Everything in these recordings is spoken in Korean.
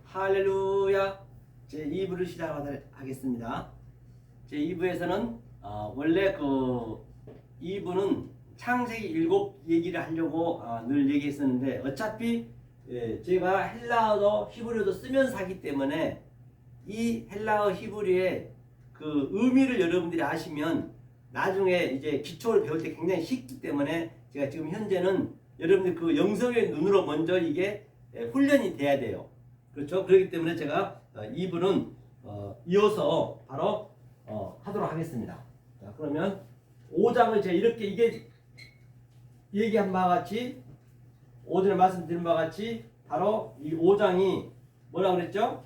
할렐루야. 제2부를 시작하겠습니다. 제2부에서는 원래 그 2부는 창세기 7 얘기를 하려고 늘 얘기했었는데 어차피 제가 헬라어도 히브리어도 쓰면서 하기 때문에 이 헬라어 히브리어의 그 의미를 여러분들이 아시면 나중에 이제 기초를 배울 때 굉장히 쉽기 때문에 제가 지금 현재는 여러분들 그 영성의 눈으로 먼저 이게 훈련이 돼야 돼요. 그렇죠? 그렇기 때문에 제가 2부는 이어서 바로 하도록 하겠습니다. 자, 그러면 5장을 제가 이렇게 이게 얘기한 바와 같이 오전에 말씀드린 바와 같이 바로 이 5장이 뭐라 그랬죠?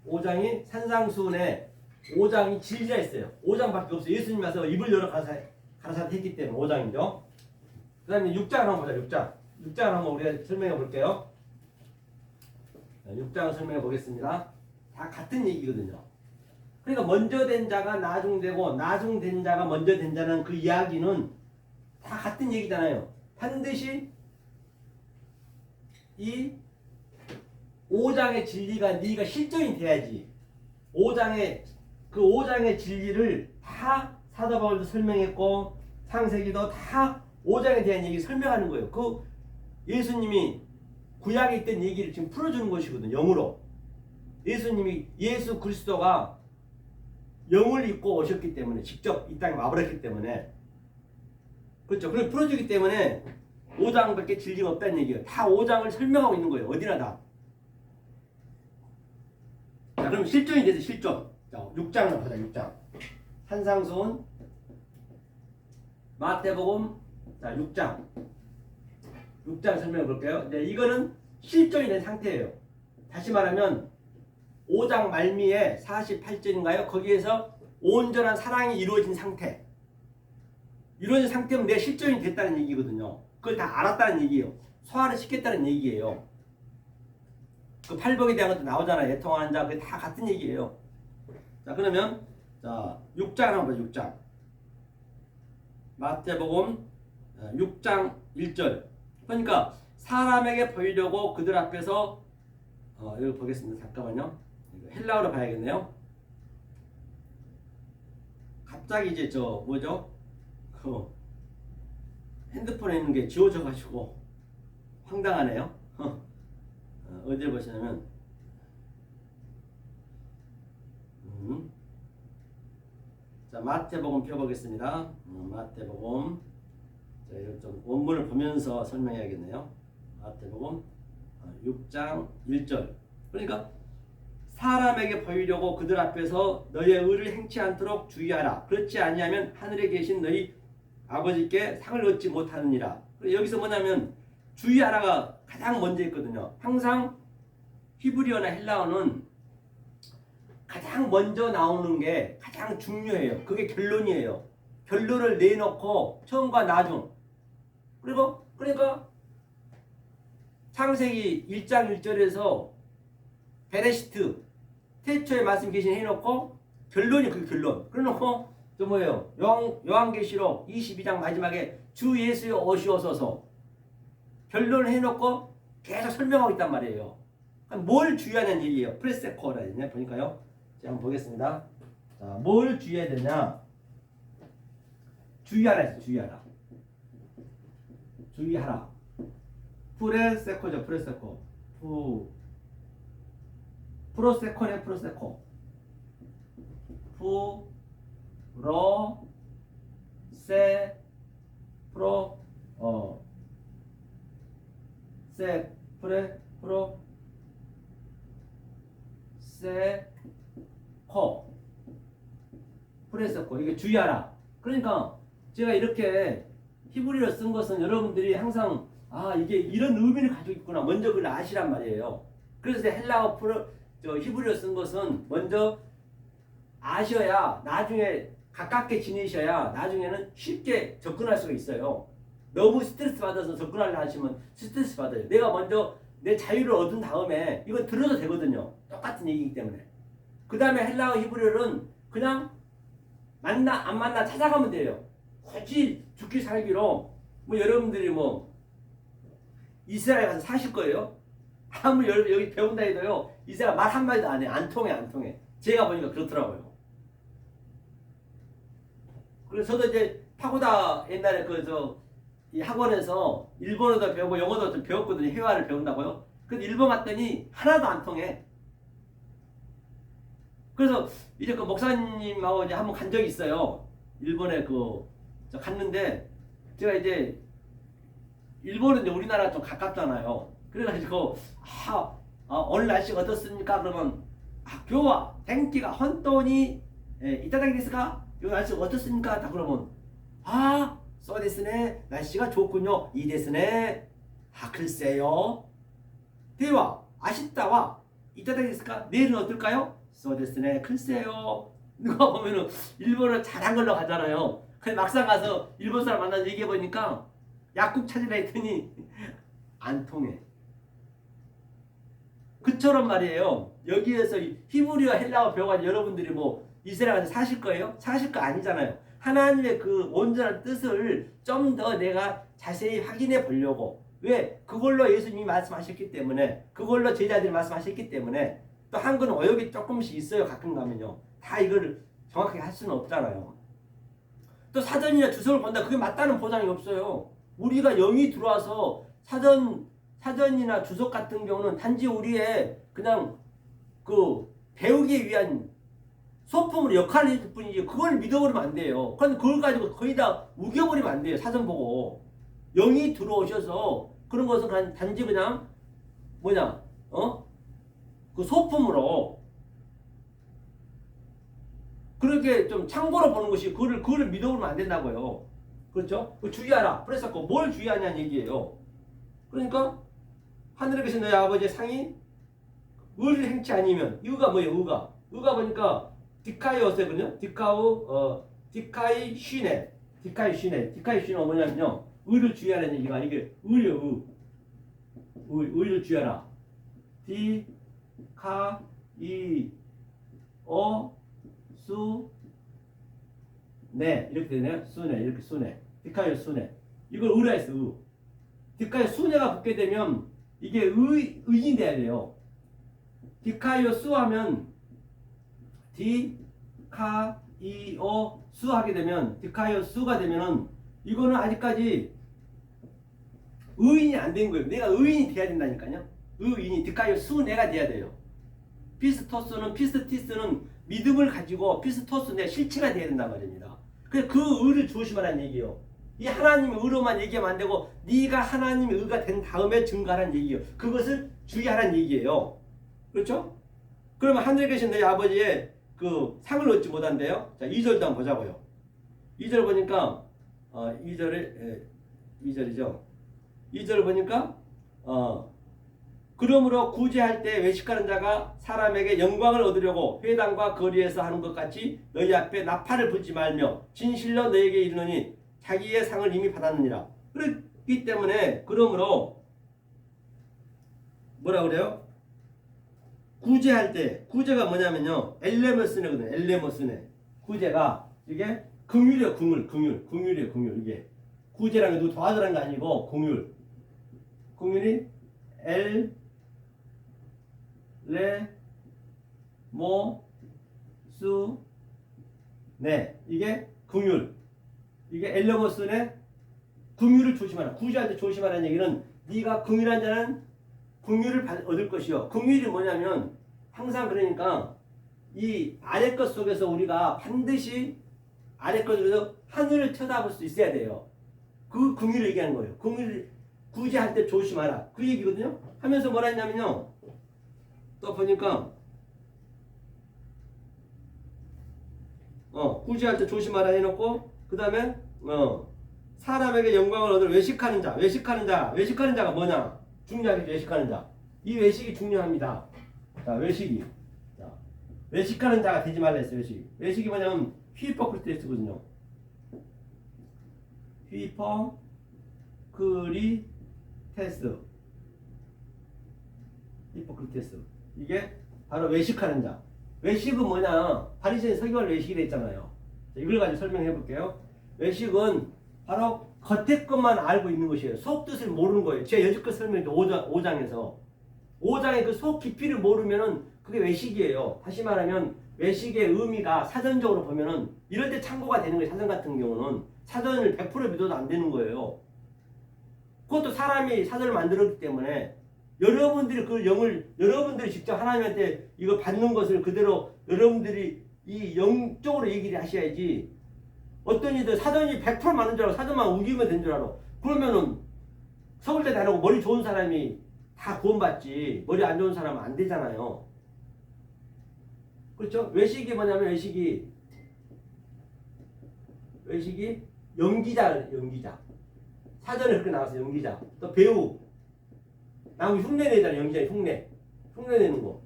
5장이 산상수훈에 5장이 진리가 있어요. 5장밖에 없어요. 예수님 와서 입을 열어 가라사대 했기 때문에 5장이죠. 그 다음에 6장을 한번 보자. 6장을 한번 우리가 설명해 볼게요. 6장을 설명해 보겠습니다. 다 같은 얘기거든요. 그러니까 먼저 된 자가 나중되고 나중된 자가 먼저 된 자는 그 이야기는 다 같은 얘기잖아요. 반드시 이 5장의 진리가 네가 실전이 돼야지. 5장의 진리를 다 사도 바울도 설명했고 창세기도 다 5장에 대한 얘기 설명하는 거예요. 그 예수님이 구약에 있던 얘기를 지금 풀어주는 것이거든요. 영으로. 예수 그리스도가 영을 입고 오셨기 때문에 직접 이 땅에 와버렸기 때문에 그렇죠. 그걸 풀어주기 때문에 5장밖에 진리가 없다는 얘기예요. 다 5장을 설명하고 있는 거예요. 어디나 다. 자, 그럼 실존이 돼서 실존. 자, 6장을 보자. 6장. 산상수훈, 마태복음, 자 6장 설명해 볼게요. 네, 이거는 실존이 된 상태예요. 다시 말하면 5장 말미에 48절인가요? 거기에서 온전한 사랑이 이루어진 상태. 이루어진 상태면 내 실존이 됐다는 얘기거든요. 그걸 다 알았다는 얘기예요. 소화를 시켰다는 얘기예요. 그 팔복에 대한 것도 나오잖아요. 애통하는 자, 그게 다 같은 얘기예요. 자, 그러면 자 6장 한번 보죠. 6장. 마태복음 6장 1절. 그러니까 사람에게 보이려고 그들 앞에서 이거 보겠습니다. 잠깐만요. 이거 헬라어로 봐야겠네요. 갑자기 이제 저 뭐죠? 그 핸드폰에 있는 게 지워져 가지고 황당하네요. 어디에 보시냐면 자 마태복음 펴보겠습니다. 마태복음 자 이거 좀 원문을 보면서 설명해야겠네요. 마태복음 6장 1절. 그러니까 사람에게 보이려고 그들 앞에서 너의 의를 행치 않도록 주의하라. 그렇지 아니하면 하늘에 계신 너희 아버지께 상을 얻지 못하느니라. 여기서 뭐냐면 주의하라가 가장 먼저 있거든요. 항상 히브리어나 헬라어는 가장 먼저 나오는 게 가장 중요해요. 그게 결론이에요. 결론을 내놓고 처음과 나중. 그러니까 창세기 1장 1절에서 베레시트 태초에 말씀 계신 해놓고 결론이 그 결론. 그래놓고 또 뭐예요? 요한계시록 22장 마지막에 주 예수의 오시옵소서 결론을 해놓고 계속 설명하고 있단 말이에요. 뭘 주의하냐는 얘기예요. 프레세코라 했네. 보니까요. 자, 한번 보겠습니다. 자, 뭘 주의해야 되냐? 주의하라. 프레세코죠. 프레세코. 프로세코네. 프로세코. 프레세코. 이게 주의하라. 그러니까 제가 이렇게 히브리어를 쓴 것은 여러분들이 항상 이게 이런 의미를 가지고 있구나. 먼저 그걸 아시란 말이에요. 그래서 헬라어 히브리어 쓴 것은 먼저 아셔야 나중에 가깝게 지내셔야 나중에는 쉽게 접근할 수가 있어요. 너무 스트레스 받아서 접근하려 하시면 스트레스 받아요. 내가 먼저 내 자유를 얻은 다음에 이건 들어도 되거든요. 똑같은 얘기이기 때문에. 그 다음에 헬라어 히브리어는 그냥 만나 안 만나 찾아가면 돼요. 굳이 죽기 살기로 여러분들이 이스라엘 가서 사실 거예요. 아무리 여기 배운다 해도요, 이 사람 말 한마디도 안 해. 안 통해, 안 통해. 제가 보니까 그렇더라고요. 그래서 저도 이제 파고다 옛날에 이 학원에서 일본어도 배우고 영어도 좀 배웠거든요. 회화를 배운다고요. 근데 일본 갔더니 하나도 안 통해. 그래서 이제 그 목사님하고 이제 한번 간 적이 있어요. 일본에 저 갔는데 제가 이제 일본은 이제 우리나라 좀 가깝잖아요. 그래가지고 오늘 날씨가 어떻습니까? 그러면 교와天気が 혼돈이 이따다기 데스까? 요 날씨가 어떻습니까? 다 그러면そうですね. 날씨가 좋군요. 이 데스네. 글쎄요. 대화 아쉽다와 이따다기 데스까? 내일은 어떨까요?そうですね. 글쎄요. 누가 보면은 일본어 잘한 걸로 가잖아요. 근데 막상 가서 일본 사람 만나서 얘기해 보니까 약국 찾으라 했더니 안 통해. 그처럼 말이에요. 여기에서 히브리어 헬라어 배워가지고 여러분들이 뭐 이스라엘 가서 사실 거예요? 사실 거 아니잖아요. 하나님의 그 온전한 뜻을 좀 더 내가 자세히 확인해 보려고. 왜? 그걸로 예수님이 말씀하셨기 때문에, 그걸로 제자들이 말씀하셨기 때문에. 또 한국은 어역이 조금씩 있어요. 가끔 가면요. 다 이걸 정확하게 할 수는 없잖아요. 또 사전이나 주석을 본다. 그게 맞다는 보장이 없어요. 우리가 영이 들어와서 사전이나 주석 같은 경우는 단지 우리의 그냥 배우기 위한 소품으로 역할을 해줄 뿐이지 그걸 믿어버리면 안 돼요. 그런데 그걸 가지고 거의 다 우겨버리면 안 돼요. 사전 보고. 영이 들어오셔서 그런 것은 그냥 단지 그냥 그 소품으로 그렇게 좀 참고로 보는 것이 그거를 믿어보면 안 된다고요. 그렇죠? 주의하라. 그래서 뭘 주의하냐는 얘기예요. 그러니까 하늘에 계신 너희 아버지의 상이 의를 행치 아니면 의가 뭐예요? 의가 보니까 디카이어스거든요. 디카이 쉬네. 디카이쉬는 뭐냐면요. 의를 주의하라는 얘기가 이게 의예요. 의를 주의하라. 네 이렇게 되네요. 수네 이렇게 수네. 디카이어 수네. 이걸 의라 했어. 디카이어 수네가 붙게 되면 이게 의인이 돼야 돼요. 디카이어 수하면 디카이어 수하게 되면 디카이어 수가 되면은 이거는 아직까지 의인이 안 된 거예요. 내가 의인이 돼야 된다니까요. 의인이 디카이어 수네가 돼야 돼요. 피스티스는 믿음을 가지고 피스토스 내 실체가 돼야 된단 말입니다. 그래서 그 의를 조심하라는 얘기예요. 이 하나님의 의로만 얘기하면 안 되고 네가 하나님의 의가 된 다음에 증거하라는 얘기예요. 그것을 주의하라는 얘기예요. 그렇죠? 그러면 하늘에 계신 너희 아버지의 그 상을 얻지 못한대요. 자, 2절도 한번 보자고요. 2절 보니까 2절이죠. 2절 보니까 그러므로 구제할 때 외식하는 자가 사람에게 영광을 얻으려고 회당과 거리에서 하는 것 같이 너희 앞에 나팔을 불지 말며 진실로 너에게 이르노니 자기의 상을 이미 받았느니라. 그렇기 때문에 그러므로 뭐라 그래요? 구제할 때 구제가 뭐냐면요. 엘레모스네거든요. 엘레모스네. 구제가 이게 긍휼이에요. 긍휼이에요. 긍휼. 이게 구제라는 게 누구 도와주라는 게 아니고 긍휼. 긍휼이 네 이게 긍휼. 이게 엘레모스네. 긍휼을 조심하라. 구제할 때 조심하라는 얘기는 네가 긍휼한 자는 긍휼을 얻을 것이요. 긍휼이 뭐냐면 항상 그러니까 이 아래 것 속에서 우리가 반드시 아래 것에서 하늘을 쳐다볼 수 있어야 돼요. 그 긍휼을 얘기하는 거예요. 긍휼 구제할 때 조심하라. 그 얘기거든요. 하면서 뭐라 했냐면요. 또 보니까 구제할 때 조심하라 해놓고 그 다음에 사람에게 영광을 얻을 외식하는 자가 뭐냐? 중요하게 외식하는 자. 이 외식이 중요합니다. 자, 외식이. 자, 외식하는 자가 되지 말라 했어요. 외식이 뭐냐면 히포크리테스거든요. 히포크리테스. 이게 바로 외식하는 자. 외식은 뭐냐? 바리새인 서기관 외식이 돼 있잖아요. 자, 이걸 가지고 설명해 볼게요. 외식은 바로 겉에 것만 알고 있는 것이에요. 속 뜻을 모르는 거예요. 제가 여지껏 설명했던 5장에서 5장의 그 속 깊이를 모르면은 그게 외식이에요. 다시 말하면 외식의 의미가 사전적으로 보면은 이럴 때 참고가 되는 거예요. 사전 같은 경우는 사전을 100% 믿어도 안 되는 거예요. 그것도 사람이 사전을 만들었기 때문에 여러분들이 그 영을 여러분들이 직접 하나님한테 이거 받는 것을 그대로 여러분들이 이 영적으로 얘기를 하셔야지. 어떤 이들 사전이 100% 맞는 줄 알고 사전만 우기면 된 줄 알아. 그러면은 서울대 다니고 머리 좋은 사람이 다 구원받지 머리 안 좋은 사람은 안 되잖아요. 그렇죠? 외식이 뭐냐면 외식이 연기자. 사전에 그렇게 나왔어요. 연기자. 또 배우. 나무 흉내내잖아요. 연기자 흉내내는 거.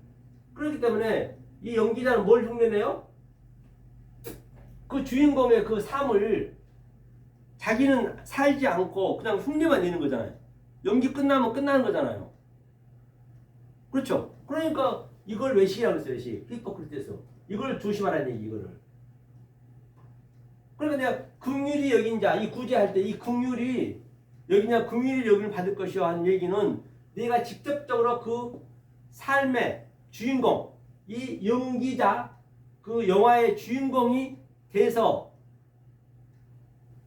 그렇기 때문에 이 연기자는 뭘 흉내내요? 그 주인공의 그 삶을 자기는 살지 않고 그냥 흉내만 내는 거잖아요. 연기 끝나면 끝나는 거잖아요. 그렇죠? 그러니까 이걸 외식이라고 했어요. 외식. 히포크리트에서. 이걸 조심하라는 얘기, 이거를. 그러니까 내가 긍휼히 여긴 자, 이 구제할 때 이 긍휼이 여기냐 긍휼히 여김을 받을 것이요 하는 얘기는 내가 직접적으로 그 삶의 주인공, 이 연기자, 그 영화의 주인공이 돼서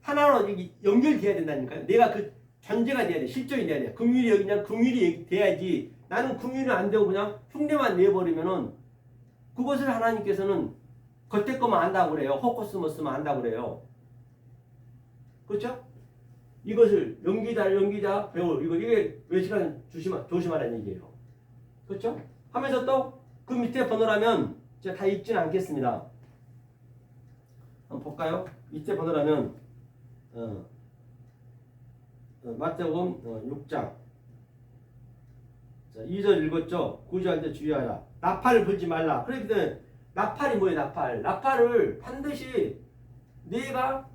하나로 연결돼야 된다니까요. 내가 그 존재가 돼야 돼. 실존이 돼야 돼. 긍휼이 여기냐 긍휼이 돼야지. 나는 긍휼이 안 되고 그냥 흉내만 내버리면은 그것을 하나님께서는 겉에 것만 안다고 그래요. 호코스모스만 안다고 그래요. 그렇죠? 이것을 연기자 배우 이게 외식하는 조심하라는 얘기예요. 그렇죠? 하면서 또 그 밑에 번호라면 제가 다 읽지는 않겠습니다. 한번 볼까요? 밑에 번호라면 마태복음 6장 자, 2절 읽었죠? 구제할 때 주의하라. 나팔을 불지 말라. 그렇기 때문에 나팔이 뭐예요? 나팔을 반드시 내가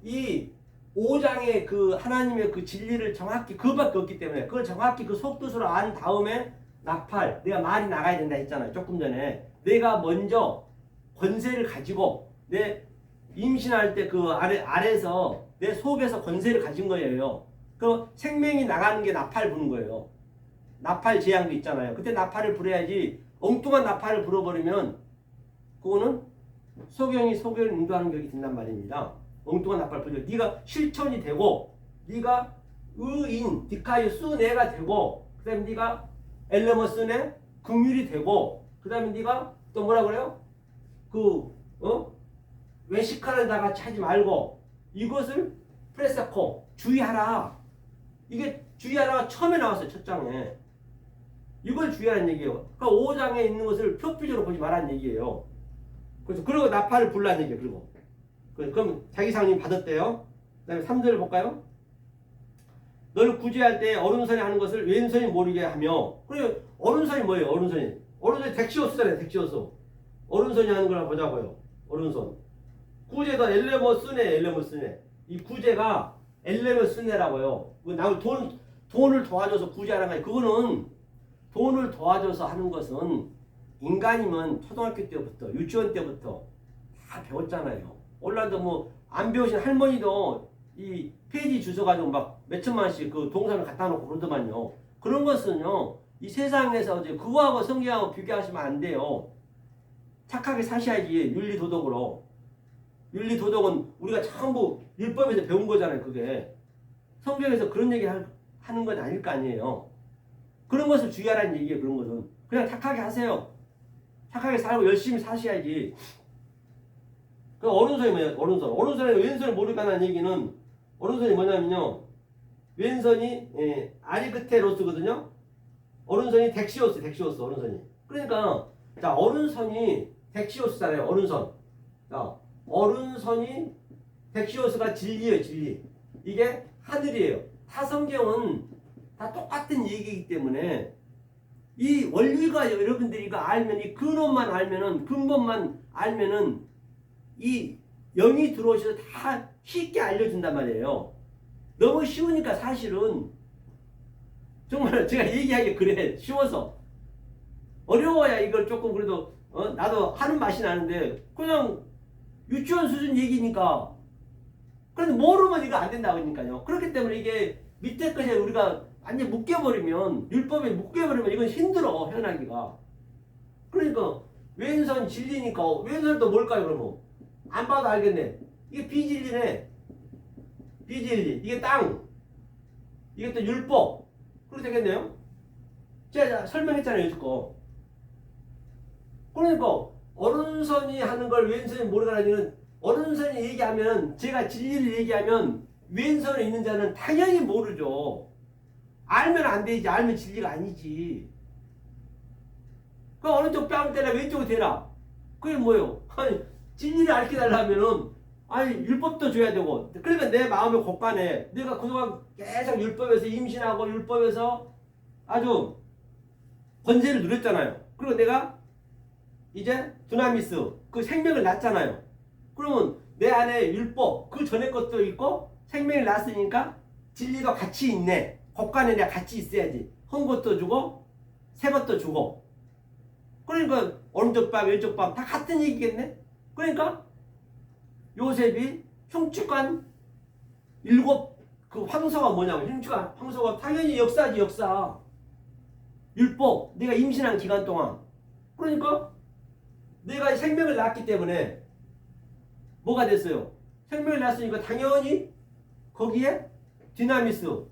이 5장의 그 하나님의 그 진리를 정확히 그것밖에 없기 때문에 그걸 정확히 그 속뜻으로 안 다음에 나팔 내가 말이 나가야 된다 했잖아요. 조금 전에 내가 먼저 권세를 가지고 내 임신할 때 그 아래에서 내 속에서 권세를 가진 거예요. 그 생명이 나가는 게 나팔 부는 거예요. 나팔 재앙도 있잖아요. 그때 나팔을 불어야지 엉뚱한 나팔을 불어버리면 그거는 소경을 인도하는 격이 된단 말입니다. 엉뚱한 나팔을 불려. 네가 실천이 되고 네가 의인 디카이수네가 되고 그 다음에 네가 엘레머스네 긍휼이 되고 그 다음에 네가 또 뭐라 그래요? 외식하는 자 같이 하지 말고 이것을 프레사코 주의하라. 이게 주의하라가 처음에 나왔어요. 첫 장에. 이걸 주의하라는 얘기예요. 그러니까 5장에 있는 것을 표피적으로 보지 말라는 얘기예요. 그래서 그리고 나팔을 불라는 얘기예요. 그럼 자기 상님 받았대요. 그 다음에 3절을 볼까요? 너를 구제할 때 오른손이 하는 것을 왼손이 모르게 하며. 그리고 오른손이 뭐예요? 오른손이 덱시오스잖아요. 덱시오스. 오른손이 하는 걸 보자고요. 오른손. 구제가 엘레모스네. 이 구제가 엘레모스네라고요. 나를 돈을 도와줘서 구제하는 거예요. 그거는 돈을 도와줘서 하는 것은 인간이면 초등학교 때부터 유치원 때부터 다 배웠잖아요. 올라도 뭐 안 배우신 할머니도 이 페이지 주워가지고 막 몇천만 원씩 그 동산을 갖다 놓고 그러더만요. 그런 것은요 이 세상에서 이제 그거하고 성경하고 비교하시면 안 돼요. 착하게 사셔야지. 윤리도덕으로. 윤리도덕은 우리가 전부 율법에서 배운 거잖아요. 그게 성경에서 그런 얘기 하는 건 아닐 거 아니에요. 그런 것을 주의하라는 얘기예요. 그런 것은 그냥 착하게 하세요. 착하게 살고 열심히 사셔야지. 그 오른손이 뭐예요? 오른손이 왼손을 모르게 하는 얘기는 오른손이 뭐냐면요. 왼손이 아리그테로스거든요. 오른손이 덱시오스 오른손이. 그러니까 자 오른손이 덱시오스잖아요. 오른손. 자 오른손이 덱시오스가 진리예요. 진리. 이게 하늘이에요. 타 성경은 다 똑같은 얘기이기 때문에 이 원리가 여러분들이 이거 알면 이 근원만 알면은 근본만 알면은 이 영이 들어오셔서 다 쉽게 알려준단 말이에요. 너무 쉬우니까 사실은 정말 제가 얘기하기 그래 쉬워서 어려워야 이걸 조금 그래도 나도 하는 맛이 나는데 그냥 유치원 수준 얘기니까 그런데 모르면 이거 안 된다고 하니까요. 그렇기 때문에 이게 밑에 것에 우리가 완전 묶여버리면, 율법에 묶여버리면 이건 힘들어, 해나기가. 그러니까 왼손 진리니까 왼손도 뭘까요 그러면? 안 봐도 알겠네. 이게 비진리네. 비진리. 이게 땅. 이게 또 율법. 그렇게 되겠네요. 제가 설명했잖아요, 이거. 그러니까 오른손이 하는 걸 왼손이 모르가라니는, 오른손이 얘기하면, 제가 진리를 얘기하면 왼손에 있는 자는 당연히 모르죠. 알면 안 되지. 알면 진리가 아니지. 그 오른쪽 뺨 때라 왼쪽으로 대라. 그게 뭐예요? 아니 진리를 알게 달라면은 아니 율법도 줘야 되고. 그러니까 내 마음의 곳간에 내가 그동안 계속 율법에서 임신하고 율법에서 아주 권세를 누렸잖아요. 그리고 내가 이제 두나미스 그 생명을 낳잖아요. 그러면 내 안에 율법 그 전에 것도 있고 생명을 낳았으니까 진리도 같이 있네. 곳간에 내가 같이 있어야지. 한 것도 주고 새 것도 주고. 그러니까 오른쪽 뺨 왼쪽 뺨 다 같은 얘기겠네. 그러니까 요셉이 흉측한 일곱 그 황소가 뭐냐면, 흉측한 황소가 당연히 역사지. 역사 율법 내가 임신한 기간 동안. 그러니까 내가 생명을 낳았기 때문에 뭐가 됐어요? 생명을 낳았으니까 당연히 거기에 디나미스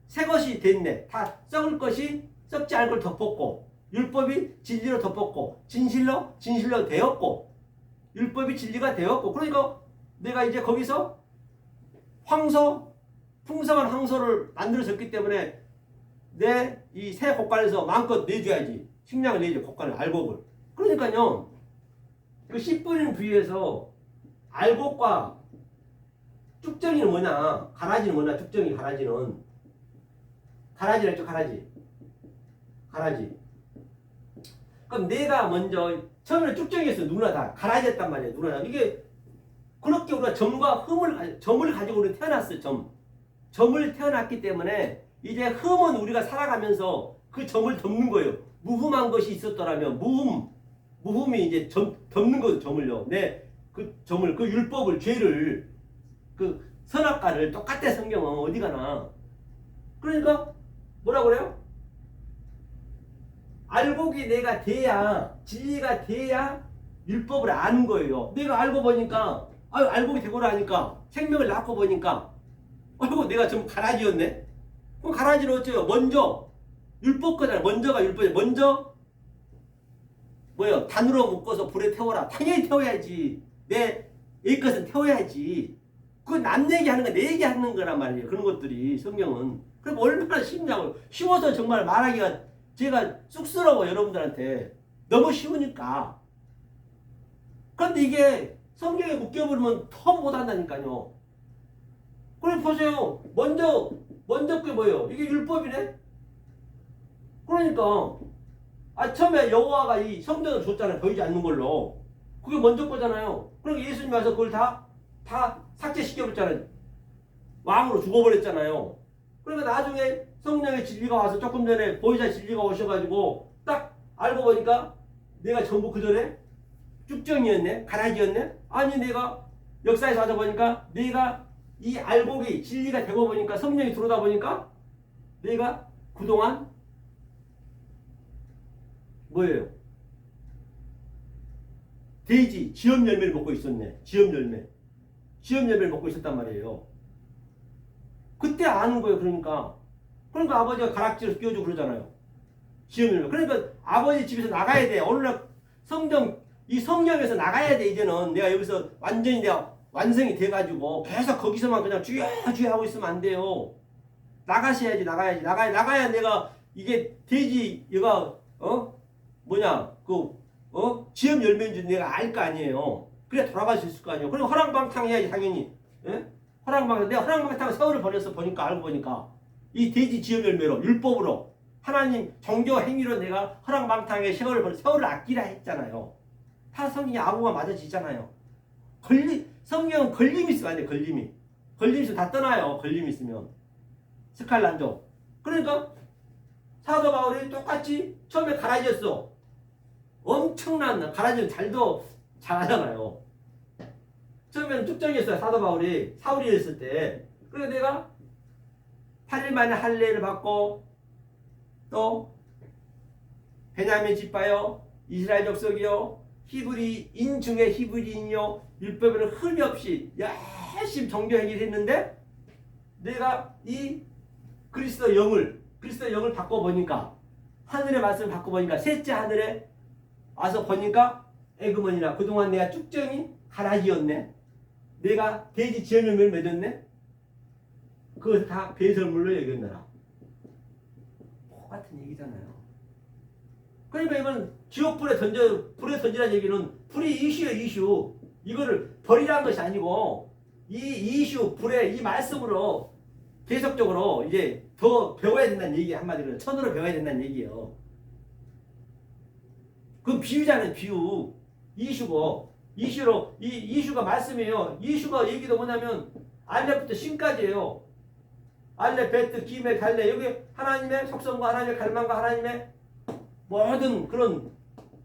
새 것이 됐네. 다 썩을 것이 썩지 않을 걸 덮었고, 율법이 진리로 덮었고, 진실로 되었고, 율법이 진리가 되었고. 그러니까 내가 이제 거기서 황소, 풍성한 황소를 만들어졌기 때문에 내 이 새 곳간에서 마음껏 내줘야지. 식량을 내줘. 곳간을 알곡을. 그러니까요 그 씨 뿌리는 부위에서 알곡과 쭉정이는 뭐냐, 가라지는 뭐냐, 쭉정이 가라지는 했죠. 가라지. 그럼 내가 먼저 처음에 쭉정이었어. 누구나 다 가라지였단 말이에요. 누구나 다. 이게 그렇게 우리가 점과 점을 가지고 우리 태어났어요. 점을 태어났기 때문에 이제 흠은 우리가 살아가면서 그 점을 덮는 거예요. 무흠한 것이 있었더라면 무흠이 이제 덮는 거예요. 점을요. 그 점을, 그 율법을, 죄를, 그 선악과를 똑같아. 성경은 어디 가나. 그러니까 뭐라 그래요? 알곡이 내가 돼야, 진리가 돼야 율법을 아는 거예요. 내가 알고 보니까, 알곡이 되고 나니까, 생명을 낳고 보니까, 내가 좀 가라지였네? 그럼 가라지는 어째요? 먼저, 율법 거잖아. 먼저가 율법이야. 먼저, 뭐요? 단으로 묶어서 불에 태워라. 당연히 태워야지. 내 것은 태워야지. 그건 남 얘기하는 거, 내 얘기하는 거란 말이에요. 그런 것들이, 성경은. 그럼 얼마나 쉽냐고요. 쉬워서 정말 말하기가 제가 쑥스러워, 여러분들한테. 너무 쉬우니까. 그런데 이게 성경에 묶여버리면 더 못한다니까요. 그럼 보세요. 먼저 그게 뭐예요? 이게 율법이네? 그러니까 처음에 여호와가 이 성전을 줬잖아요. 보이지 않는 걸로. 그게 먼저 거잖아요. 그러니까 예수님이 와서 그걸 다 삭제시켜버렸잖아요. 왕으로 죽어버렸잖아요. 그러니까 나중에 성령의 진리가 와서 조금 전에 보이자 진리가 오셔가지고 딱 알고 보니까 내가 전부 그 전에 쭉정이었네? 가라지였네? 아니 내가 역사에서 와서 보니까 내가 이 알곡이 진리가 되고 보니까 성령이 들어오다 보니까 내가 그동안 뭐예요? 돼지 지엄 열매를 먹고 있었네. 지엄 열매를 먹고 있었단 말이에요. 그때 아는 거예요. 그러니까 아버지가 가락지를 끼워주고 그러잖아요. 지엄 열매. 그러니까 아버지 집에서 나가야 돼. 어느 날 이 성령에서 나가야 돼. 이제는 내가 여기서 완전히 내가 완성이 돼가지고 계속 거기서만 그냥 주여 하고 있으면 안 돼요. 나가셔야지. 나가야 내가 이게 돼지 얘가 지엄 열매인 줄 내가 알 거 아니에요. 그래 돌아갈 수 있을 거 아니에요. 그리고 허랑방탕 해야지 당연히. 예? 내가 허랑방탕 세월을 보내서 알고 보니까 이 돼지 지엄 열매로 율법으로 하나님 종교 행위로 내가 허랑방탕에 세월을 아끼라 했잖아요. 다 성경이 아부가 맞아지잖아요. 성경은 걸림이 있으면 안 돼. 걸림이 있으면 다 떠나요. 걸림이 있으면 스칼란조. 그러니까 사도 바울이 똑같이 처음에 가라지였어. 엄청난 가라지는 잘하잖아요. 처음에는 쭉정이었어요. 사도 바울이 사울이었을 때. 그래서 내가 8일 만에 할례를 받고 또 베냐민 지파요, 이스라엘 족속이요, 히브리인 중에 히브리인이요, 율법에는 흠이 없이 열심히 정교 행위를 했는데 내가 이 그리스도 영을 바꿔보니까, 하늘의 말씀을 바꿔보니까, 셋째 하늘에 와서 보니까 에그먼이나 그동안 내가 쭉정이 가라지였네. 내가 돼지 지연을 맺었네. 그것을 다 배설물로 여겼느라. 똑같은 얘기잖아요. 그러니까 이건 지옥 불에 던지라는 얘기는 불이 이슈예요, 이슈. 이거를 버리라는 것이 아니고 이 이슈 불에 이 말씀으로 계속적으로 이제 더 배워야 된다는 얘기. 한마디로 천으로 배워야 된다는 얘기예요. 그건 비유잖아요, 비유. 이슈고, 이슈로 이 이슈가 말씀이에요. 이슈가 얘기도 뭐냐면 알렙부터 신까지예요. 알렙, 베트, 기메, 갈레. 여기 하나님의 속성과 하나님의 갈망과 하나님의 모든 그런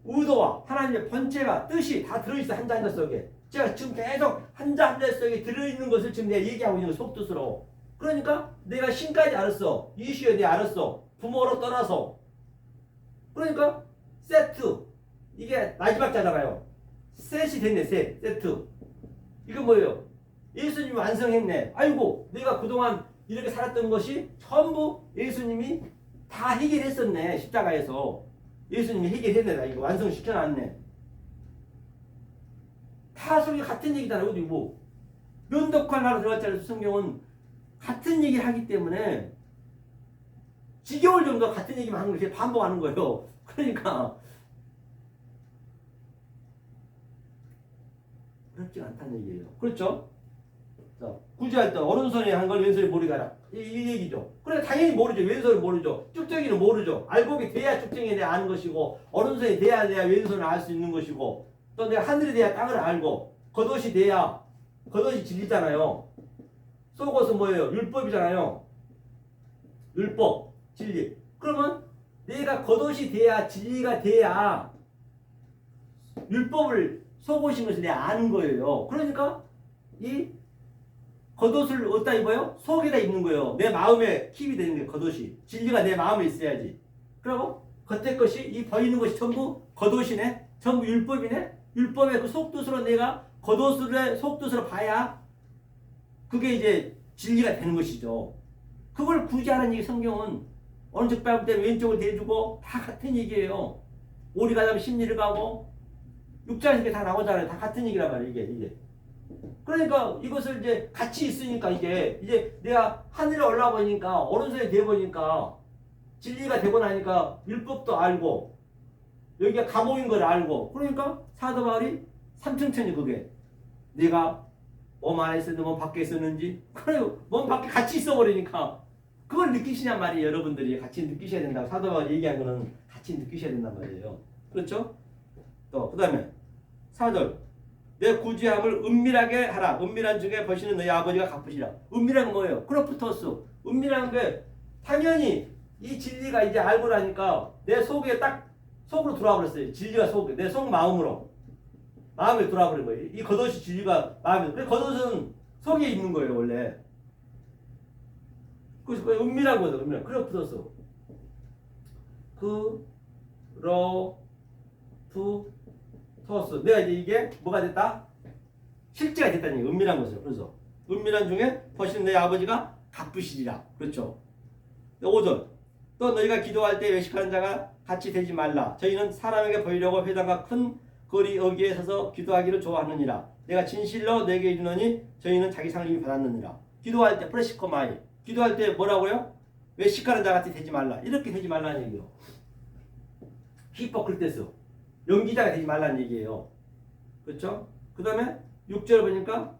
의도와 하나님의 번체가 뜻이 다 들어있어. 한자 한자 속에. 제가 지금 계속 한자 한자 속에 들어있는 것을 지금 내가 얘기하고 있는 거 속뜻으로. 그러니까 내가 신까지 알았어. 이슈에 대해 알았어. 부모로 떠나서. 그러니까 세트. 이게 마지막 자잖아요. 셋이 됐네. 세트. 이거 뭐예요? 예수님이 완성했네. 아이고, 내가 그동안 이렇게 살았던 것이 전부 예수님이 다 해결했었네. 십자가에서. 예수님이 해결했네. 나 이거 완성시켜놨네. 다 속이 같은 얘기잖아요. 어디 뭐 면도칼 하러 들어갔잖아요. 성경은 같은 얘기를 하기 때문에 지겨울 정도 같은 얘기만 하는 걸 반복하는 거예요. 그러니까 그렇지 않다는 얘기예요. 그렇죠? 자, 구제할 때 오른손에 한 걸 왼손에 모르게 하라. 이 얘기죠. 그래, 당연히 모르죠. 왼손을 모르죠. 쭉정이는 모르죠. 알곡이 돼야 쭉정이에 대해 아는 것이고, 오른손이 돼야 내가 왼손을 알 수 있는 것이고, 또 내가 하늘이 돼야 땅을 알고, 겉옷이 돼야, 겉옷이 진리잖아요. 속옷은 뭐예요? 율법이잖아요. 율법, 진리. 그러면 내가 겉옷이 돼야, 진리가 돼야 율법을 속옷인 것을 내가 아는 거예요. 그러니까 이 겉옷을 어디다 입어요? 속에다 입는 거예요. 내 마음에 킵이 되는 거예요. 겉옷이. 진리가 내 마음에 있어야지. 그리고 겉에 것이, 이 보이는 것이 전부 겉옷이네. 전부 율법이네. 율법의 그 속뜻으로 내가 겉옷을 속뜻으로 봐야 그게 이제 진리가 되는 것이죠. 그걸 굳이 하는 얘기. 성경은 오른쪽 밟을 때는 왼쪽을 대주고 다 같은 얘기예요. 오리 가자면 심리를 가고 육자에서 이게 다 나오잖아요. 다 같은 얘기란 말이에요. 이게. 그러니까 이것을 이제 같이 있으니까 이제 내가 하늘에 올라와 보니까 오른손에 대 보니까 진리가 되고 나니까 율법도 알고 여기가 감옥인 걸 알고. 그러니까 사도 바울이 삼층천이 그게 내가 몸 안에 있었는지 몸 밖에 있었는지, 그래 몸 밖에 같이 있어 버리니까 그걸 느끼시냔 말이에요. 여러분들이 같이 느끼셔야 된다고. 사도 바울이 얘기한 거는 같이 느끼셔야 된단 말이에요. 그렇죠? 또 그 다음에 4절 내 구제함을 은밀하게 하라. 은밀한 중에 버시는 너희 아버지가 갚으시라. 은밀한 건 뭐예요? 크로프토스. 은밀한 게 당연히 이 진리가 이제 알고 나니까 내 속에 딱 속으로 들어와 버렸어요. 진리가 속에 내 속 마음으로 마음에 들어와 버린 거예요. 이 겉옷이 진리가 마음에. 그래 겉옷은 속에 있는 거예요 원래. 그래서 은밀한 거죠. 은밀한 크로프토스. 크로프토스. 내가 이제 이게 뭐가 됐다? 실제가 됐다는 얘기예요. 은밀한 것을. 그래서 은밀한 중에 버시는 너희 아버지가 갚으시리라. 그렇죠. 5절 또 너희가 기도할 때 외식하는 자가 같이 되지 말라. 저희는 사람에게 보이려고 회당과 큰 거리 어귀에 서서 기도하기를 좋아하느니라. 내가 진실로 내게 이르노니 저희는 자기 상을 이미 받았느니라. 기도할 때 프레시코마이. 기도할 때 뭐라고요? 외식하는 자 같이 되지 말라. 이렇게 되지 말라는 얘기예요. 히포크리테스. 연기자가 되지 말라는 얘기예요. 그렇죠? 그 다음에 6절 보니까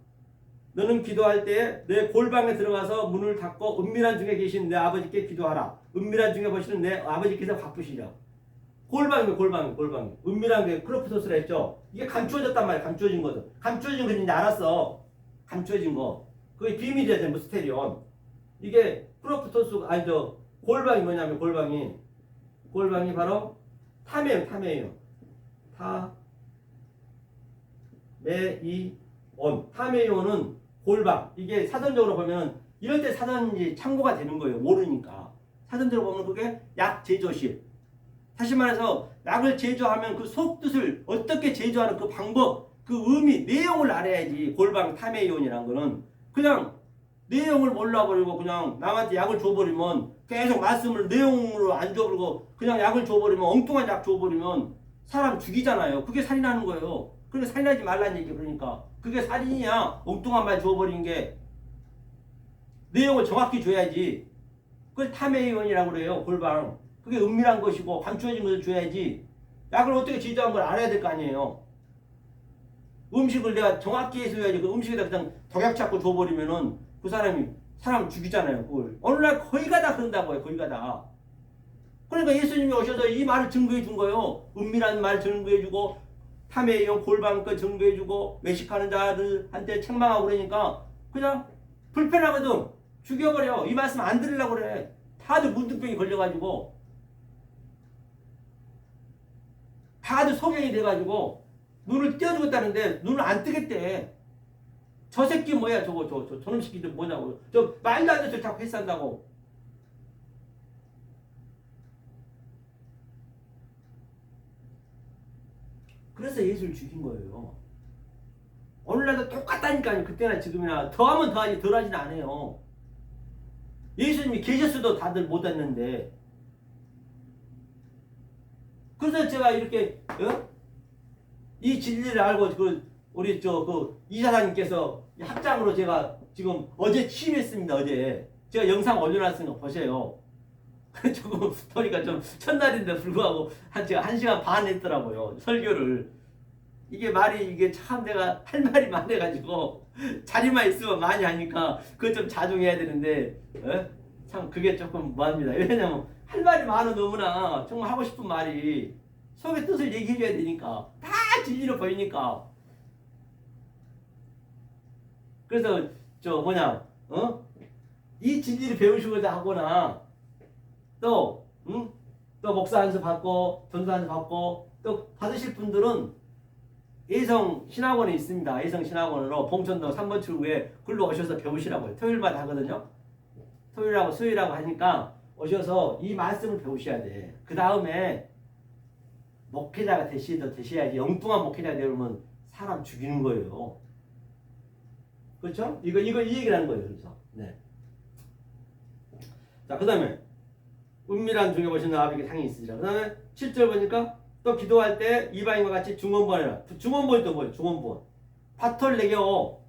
너는 기도할 때에 내 골방에 들어가서 문을 닫고 은밀한 중에 계신 내 아버지께 기도하라. 은밀한 중에 보시는 내 아버지께서 갚으시라. 골방이에요. 골방이. 은밀한 게 크로프토스라 했죠. 이게 감추어졌단 말이에요. 감추어진 거죠. 감추어진 건 이제 알았어. 감추어진 거. 그게 비밀이야. 무스테리온. 이게 크로프토스 아니죠. 골방이 뭐냐면 골방이 바로 탐이에요. 타메이온은 골방. 이게 사전적으로 보면 이럴 때 사전이 참고가 되는 거예요. 모르니까. 사전적으로 보면 그게 약 제조실. 다시 말해서 약을 제조하면 그 속뜻을 어떻게 제조하는 그 방법, 그 의미, 내용을 알아야지. 골방 타메이온이라는 거는 그냥 내용을 몰라버리고 그냥 남한테 약을 줘버리면 계속 말씀을 내용으로 안 줘버리고 그냥 약을 줘버리면 엉뚱한 약 줘버리면 사람 죽이잖아요. 그게 살인하는 거예요. 그러니까 살인하지 말라는 얘기. 그러니까 그게 살인이야. 엉뚱한 말 줘버린 게. 내용을 정확히 줘야지. 그걸 타메이온이라고 그래요. 골방. 그게 은밀한 것이고 감추어진 것을 줘야지. 약을 어떻게 제조한 걸 알아야 될 거 아니에요. 음식을 내가 정확히 해줘야지. 그 음식에다 그냥 독약 찾고 줘버리면은 그 사람이 사람 죽이잖아요. 그걸. 오늘날 거의가 다 그런다고요. 거의가 다. 그러니까 예수님이 오셔서 이 말을 증거해 준 거예요. 은밀한 말 증거해 주고 타메이온 골방 거 증거해 주고 외식하는 자들한테 책망하고 그러니까 그냥 불편하거든. 죽여버려. 이 말씀 안 들으려고 그래. 다들 문득병이 걸려가지고 다들 소경이 돼가지고 눈을 떼어주겠다는데 눈을 안 뜨겠대. 저 새끼 뭐야 저놈 새끼들 뭐냐고. 저 말도 안 돼서 자꾸 회산다고. 그래서 예수를 죽인 거예요. 오늘날도 똑같다니까요. 그때나 지금이나 더하면 더하지 덜하지는 않아요. 예수님이 계셨어도 다들 못했는데. 그래서 제가 이렇게 이 진리를 알고 우리 이사장님께서 합장으로 제가 지금 어제 취임했습니다. 어제 제가 영상 올려놨으니까 보세요. 조금 보니까 좀 첫날인데 불구하고 제가 1시간 반 했더라고요. 설교를. 이게 말이 이게 참 내가 할 말이 많아가지고 자리만 있으면 많이 하니까 그거 좀 자중해야 되는데 참 그게 조금 뭐합니다. 왜냐면 할 말이 많아 너무나 정말 하고 싶은 말이 속의 뜻을 얘기해줘야 되니까 다 진리로 보이니까. 그래서 이 진리를 배우시고자 하거나 또 목사 안수 받고 전도 안수 받고 또 받으실 분들은 예성 신학원에 있습니다. 예성 신학원으로 봉천동 3번 출구에 글로 오셔서 배우시라고요. 토요일마다 하거든요. 토요일하고 수요일하고 하니까 오셔서 이 말씀을 배우셔야 돼. 그 다음에 목회자가 되셔야지. 엉뚱한 목회자가 되면 사람 죽이는 거예요. 그렇죠? 이 얘기를 하는 거예요. 그래서 네. 자, 그 다음에 은밀한 중에 보시는 아버지께 상이 있으시라. 그 다음에 7절 보니까 또 기도할 때 이방인과 같이 중언부원이라. 중언부원이 또 뭐예요? 중언부원. 바톨레교.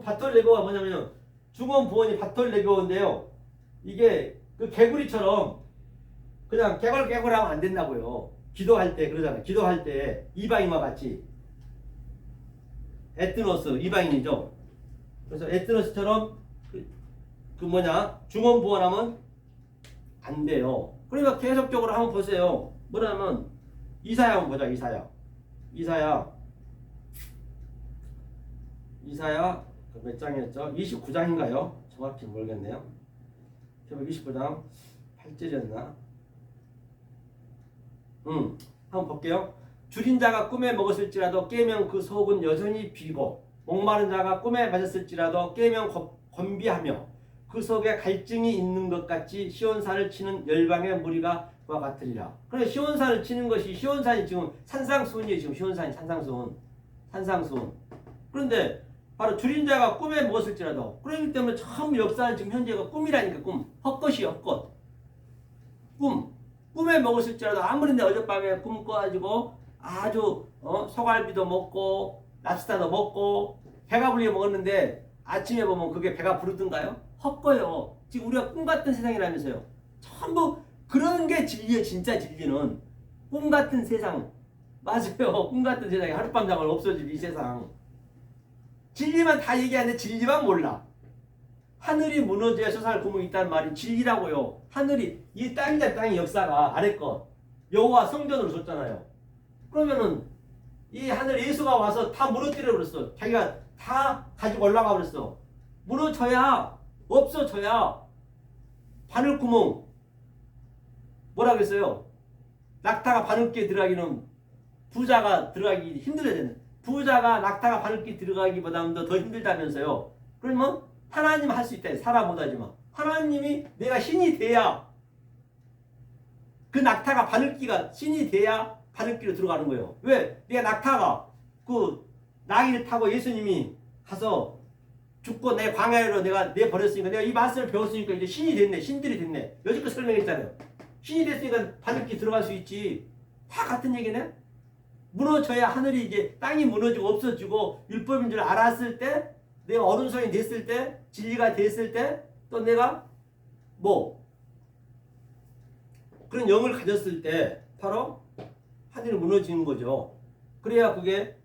바톨레교가 뭐냐면 중언부원이 바톨레교인데요. 이게 그 개구리처럼 그냥 개굴개굴 하면 안 된다고요. 기도할 때 그러잖아요. 기도할 때 이방인과 같이 에트노스 이방인이죠. 그래서 에트노스처럼 중언부원하면 안 돼요. 그러니까 계속적으로 한번 보세요. 뭐냐면 이사야 한번 보자. 이사야 몇 장이었죠? 29장인가요? 정확히 모르겠네요. 29장 8절이었나? 한번 볼게요. 줄인 자가 꿈에 먹었을지라도 깨면 그 속은 여전히 비고 목마른 자가 꿈에 마셨을지라도 깨면 건비하며 그 속에 갈증이 있는 것 같이 시온산을 치는 열방의 무리가 그와 같으리라. 그래 시온산을 치는 것이 시온산이 지금 산상수훈이에요. 지금 시온산이 산상수훈. 그런데 바로 줄인 자가 꿈에 먹었을지라도 그렇기 때문에 처음 역사는 지금 현재가 꿈이라니까. 꿈 헛것이요. 헛것. 꿈에 먹었을지라도 아무리 내 어젯밤에 꿈 꿔가지고 아주 소갈비도 먹고 랍스타도 먹고 배가 불리게 먹었는데 아침에 보면 그게 배가 부르던가요? 헛거요. 지금 우리가 꿈같은 세상이라면서요. 전부 그런 게 진리예요. 진짜 진리는 꿈같은 세상. 맞아요. 꿈같은 세상에 하룻밤 자면 없어질 이 세상. 진리만 다 얘기하는데 진리만 몰라. 하늘이 무너져야 솟아날 구멍이 있다는 말이 진리라고요. 하늘이 이 땅이다. 땅의 역사가 아래 것 여호와 성전으로 줬잖아요. 그러면은 이 하늘 예수가 와서 다 무너뜨려 버렸어. 자기가 다 가지고 올라가 버렸어. 무너져야 없어져야 바늘구멍 뭐라 그랬어요? 낙타가 바늘기에 들어가기는 부자가 들어가기 힘들어야 되는. 부자가 낙타가 바늘길 들어가기보다는 더 힘들다면서요. 그러면 하나님 할 수 있다. 사람 못하지만 하나님이 내가 신이 돼야 그 낙타가 바늘기가 신이 돼야 바늘기로 들어가는 거예요. 왜? 내가 낙타가 그 나귀를 타고 예수님이 가서 죽고 내 광야로 내가 내버렸으니까 내가 이 말씀을 배웠으니까 이제 신이 됐네. 신들이 됐네. 여지껏 설명했잖아요. 신이 됐으니까 바늘기 들어갈 수 있지. 다 같은 얘기네. 무너져야 하늘이 이제 땅이 무너지고 없어지고 율법인 줄 알았을 때 내가 어른손이 됐을 때 진리가 됐을 때 또 내가 뭐 그런 영을 가졌을 때 바로 하늘이 무너지는 거죠. 그래야 그게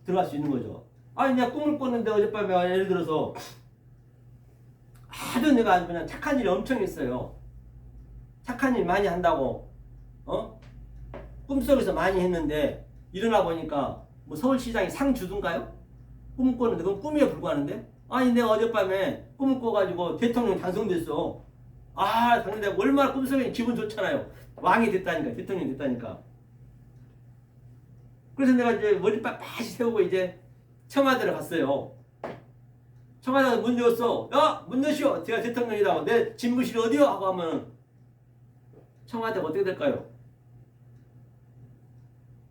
들어갈 수 있는 거죠. 아니 내가 꿈을 꿨는데 어젯밤에 예를 들어서 아주 내가 아주 그냥 착한 일이 엄청 했어요. 착한 일 많이 한다고 꿈속에서 많이 했는데 일어나 보니까 뭐 서울시장이 상 주던가요? 꿈을 꿨는데 그건 꿈이에 불과하는데 아니 내가 어젯밤에 꿈을 꿔가지고 대통령 당선됐어. 아 당선되고 얼마나 꿈속에 기분 좋잖아요. 왕이 됐다니까 대통령이 됐다니까. 그래서 내가 이제 머리빨 빠시 세우고 이제 청와대로 갔어요. 청와대에 문 열었어. 야 문 여시오. 제가 대통령이라고. 내 집무실이 어디요? 하고 하면 청와대가 어떻게 될까요?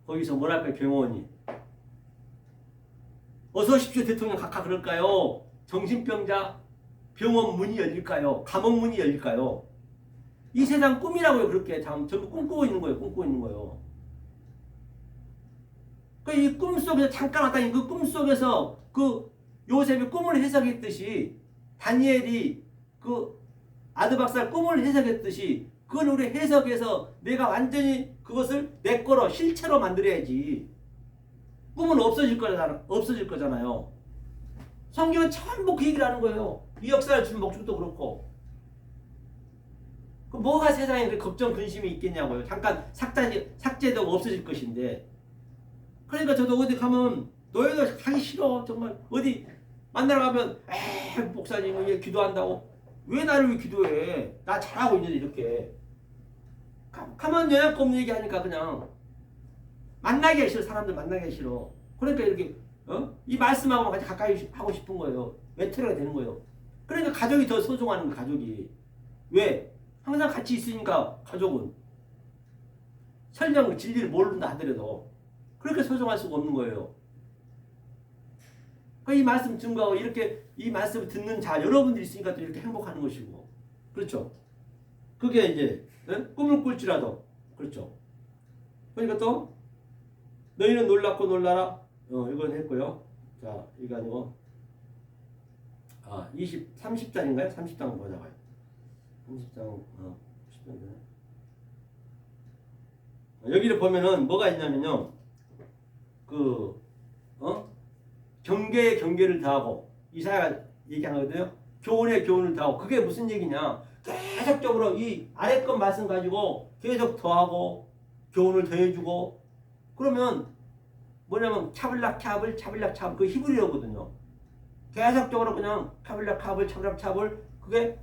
거기서 뭐랄까요 경호원이 어서 오십시오 대통령 각하 그럴까요? 정신병자 병원 문이 열릴까요? 감옥 문이 열릴까요? 이 세상 꿈이라고요. 그렇게 전부 꿈꾸고 있는 거예요. 꿈꾸고 있는 거예요. 이 꿈속에서 잠깐 왔다니 그 꿈속에서 그 요셉이 꿈을 해석했듯이 다니엘이 그 아드박살 꿈을 해석했듯이 그걸 우리 해석해서 내가 완전히 그것을 내 거로 실체로 만들어야지. 꿈은 없어질 거잖아요. 성경은 전부 그 얘기를 하는 거예요. 이 역사를 준 목적도 그렇고. 그 뭐가 세상에 그렇게 걱정 근심이 있겠냐고요. 잠깐 삭제되고 없어질 것인데. 그러니까 저도 어디 가면 너희도 가기 싫어. 정말 어디 만나러 가면 목사님 왜 기도한다고. 왜 나를 왜 기도해. 나 잘하고 있는데 이렇게. 가만 영향 없는 얘기하니까 그냥 만나기가 싫어. 사람들 만나기가 싫어. 그러니까 이렇게 이 말씀하고 같이 가까이 하고 싶은 거예요. 매트가 되는 거예요. 그러니까 가족이 더 소중한 거예요. 가족이. 왜? 항상 같이 있으니까 가족은 설령 진리를 모른다 하더라도 그렇게 소중할 수가 없는 거예요. 이 말씀 증거하고 이렇게 이 말씀을 듣는 자 여러분들이 있으니까 또 이렇게 행복하는 것이고. 그렇죠? 그게 이제 꿈을 꿀지라도 그렇죠. 그러니까 또 너희는 놀랍고 놀라라. 이건 했고요. 자, 이거 아니고 30장인가요? 30장 보자고요. 30장 10장 여기를 보면은 뭐가 있냐면요. 경계에 경계를 더하고 이사야가 얘기하거든요. 교훈에 교훈을 더하고 그게 무슨 얘기냐? 계속적으로 이 아래 것 말씀 가지고 계속 더하고 교훈을 더해주고 그러면 뭐냐면 차블락 차블 그 히브리어거든요. 계속적으로 그냥 차블락 차블 차블락 차블 그게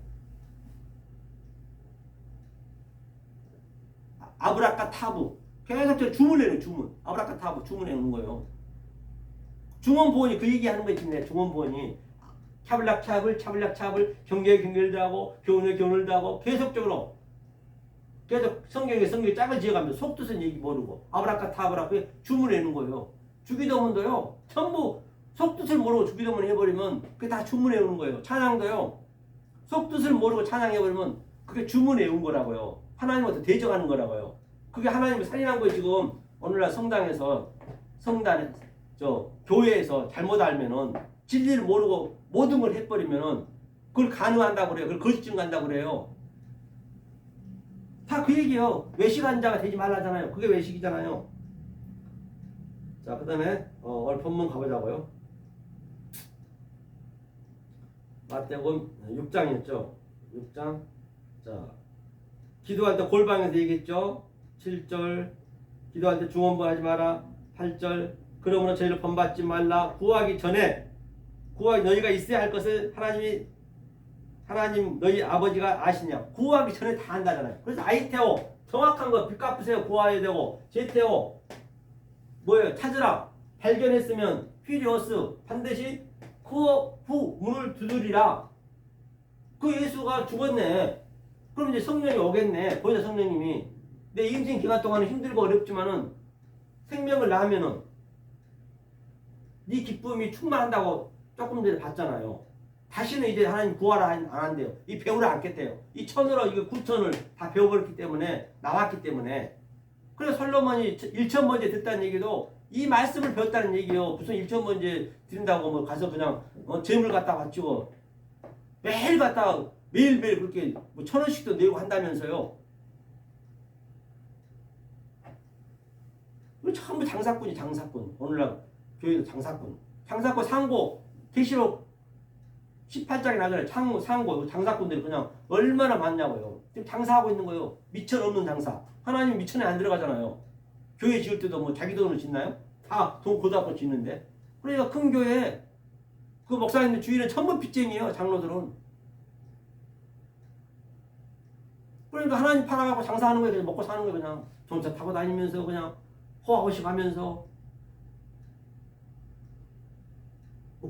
아브라카타브 계속적으로 주문해요. 주문 아브라카타브 주문해놓는 거예요. 중원부원이 그 얘기하는 거 있네. 중원부원이 차블락 차블 차블락 차블 경계에 경계를 더하고 교훈에 교훈을 더하고 계속 성경에 짝을 지어가면서 속뜻은 얘기 모르고 아브라카타브라 그 주문해놓는 거예요. 주기도문도요. 전부 속뜻을 모르고 주기도문 해버리면 그게 다 주문해오는 거예요. 찬양도요. 속뜻을 모르고 찬양해버리면 그게 주문해온 거라고요. 하나님한테 대적하는 거라고요. 그게 하나님을 살인한 거예요. 지금 오늘날 교회에서 잘못 알면은 진리를 모르고 모든 걸 해버리면은 그걸 간우한다고 그래요. 그걸 거짓 증거한다고 그래요. 다 그 얘기예요. 외식한 자가 되지 말라잖아요. 그게 외식이잖아요. 자, 그 다음에 오늘 본문 가보자고요. 마태복음 6장이었죠. 6장. 자, 기도할 때 골방에서 얘기했죠. 7절. 기도할 때 중언부하지 마라. 8절. 그러므로 저희를 본받지 말라. 구하기 전에 너희가 있어야 할 것을 하나님 너희 아버지가 아시냐. 구하기 전에 다 한다잖아요. 그래서 아이테오 정확한 거 빚 갚으세요. 구해야 되고 제테오 뭐예요? 찾으라. 발견했으면 휘리어스 반드시 그 후 문을 두드리라. 그 예수가 죽었네. 그럼 이제 성령이 오겠네. 보혜사 성령님이 내 임신 기간 동안은 힘들고 어렵지만은 생명을 낳으면은 네 기쁨이 충만한다고 조금 전에 봤잖아요. 다시는 이제 하나님 구하라 안 한대요. 이 배우를 안겠대요. 이 천으로 이거 9천을 다 배워버렸기 때문에 나왔기 때문에. 그래서 솔로몬이 1,000번째 듣다는 얘기도 이 말씀을 배웠다는 얘기요. 무슨 1,000번째 드린다고 뭐 가서 그냥 재물 갖다 바치고 매일 갖다 매일매일 그렇게 뭐 1,000원씩도 내고 한다면서요. 전부 장사꾼이 장사꾼. 오늘날 교회도 장사꾼. 장사꾼 상고 계시록 18장에 나잖아요. 상고 장사꾼들이 그냥 얼마나 많냐고요. 지금 장사하고 있는 거예요. 미천 없는 장사. 하나님 미천에 안 들어가잖아요. 교회 지을 때도 뭐 자기 돈으로 짓나요? 다 돈 고다고 짓는데. 그러니까 큰 교회 그 목사님들 주위는 전부 빚쟁이에요. 장로들은. 그러니까 하나님 팔아가고 장사하는 거예요. 그냥 먹고 사는 거예요. 그냥 전차 타고 다니면서 그냥 호화호식 하면서.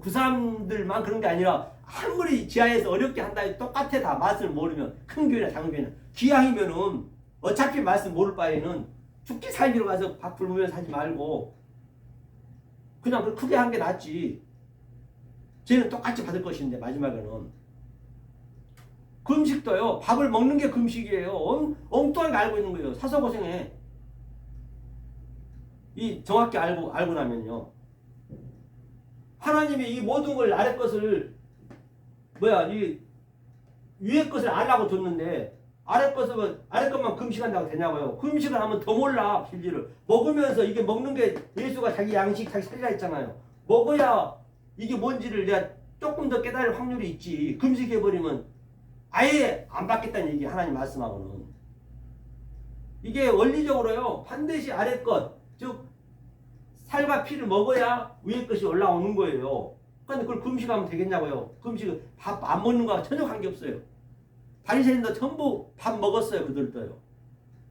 그 사람들만 그런 게 아니라 아무리 지하에서 어렵게 한다 해도 똑같아. 다 말씀을 모르면. 큰 교회나 작은 교회는. 기왕이면은 어차피 말씀 모를 바에는 죽기 살기로 가서 밥 굶으면서 하지 말고 그냥 그 크게 한 게 낫지. 쟤는 똑같이 받을 것인데 마지막에는. 금식도요. 밥을 먹는 게 금식이에요. 엉뚱하게 알고 있는 거예요. 사서 고생해. 이 정확히 알고 나면요. 하나님이 이 모든 걸 아래 것을 이 위에 것을 알라고 줬는데 아래 것만 금식한다고 되냐고요. 금식을 하면 더 몰라. 진리를 먹으면서 이게 먹는 게 예수가 자기 양식 자기 살이라 했잖아요. 먹어야 이게 뭔지를 내가 조금 더 깨달을 확률이 있지. 금식해버리면 아예 안 받겠다는 얘기. 하나님 말씀하고는 이게 원리적으로요. 반드시 아래 것, 즉 살과 피를 먹어야 위에 것이 올라오는 거예요. 그런데 그걸 금식하면 되겠냐고요. 금식은 밥 안 먹는 거와 전혀 관계없어요. 바리새인도 전부 밥 먹었어요. 그들도요.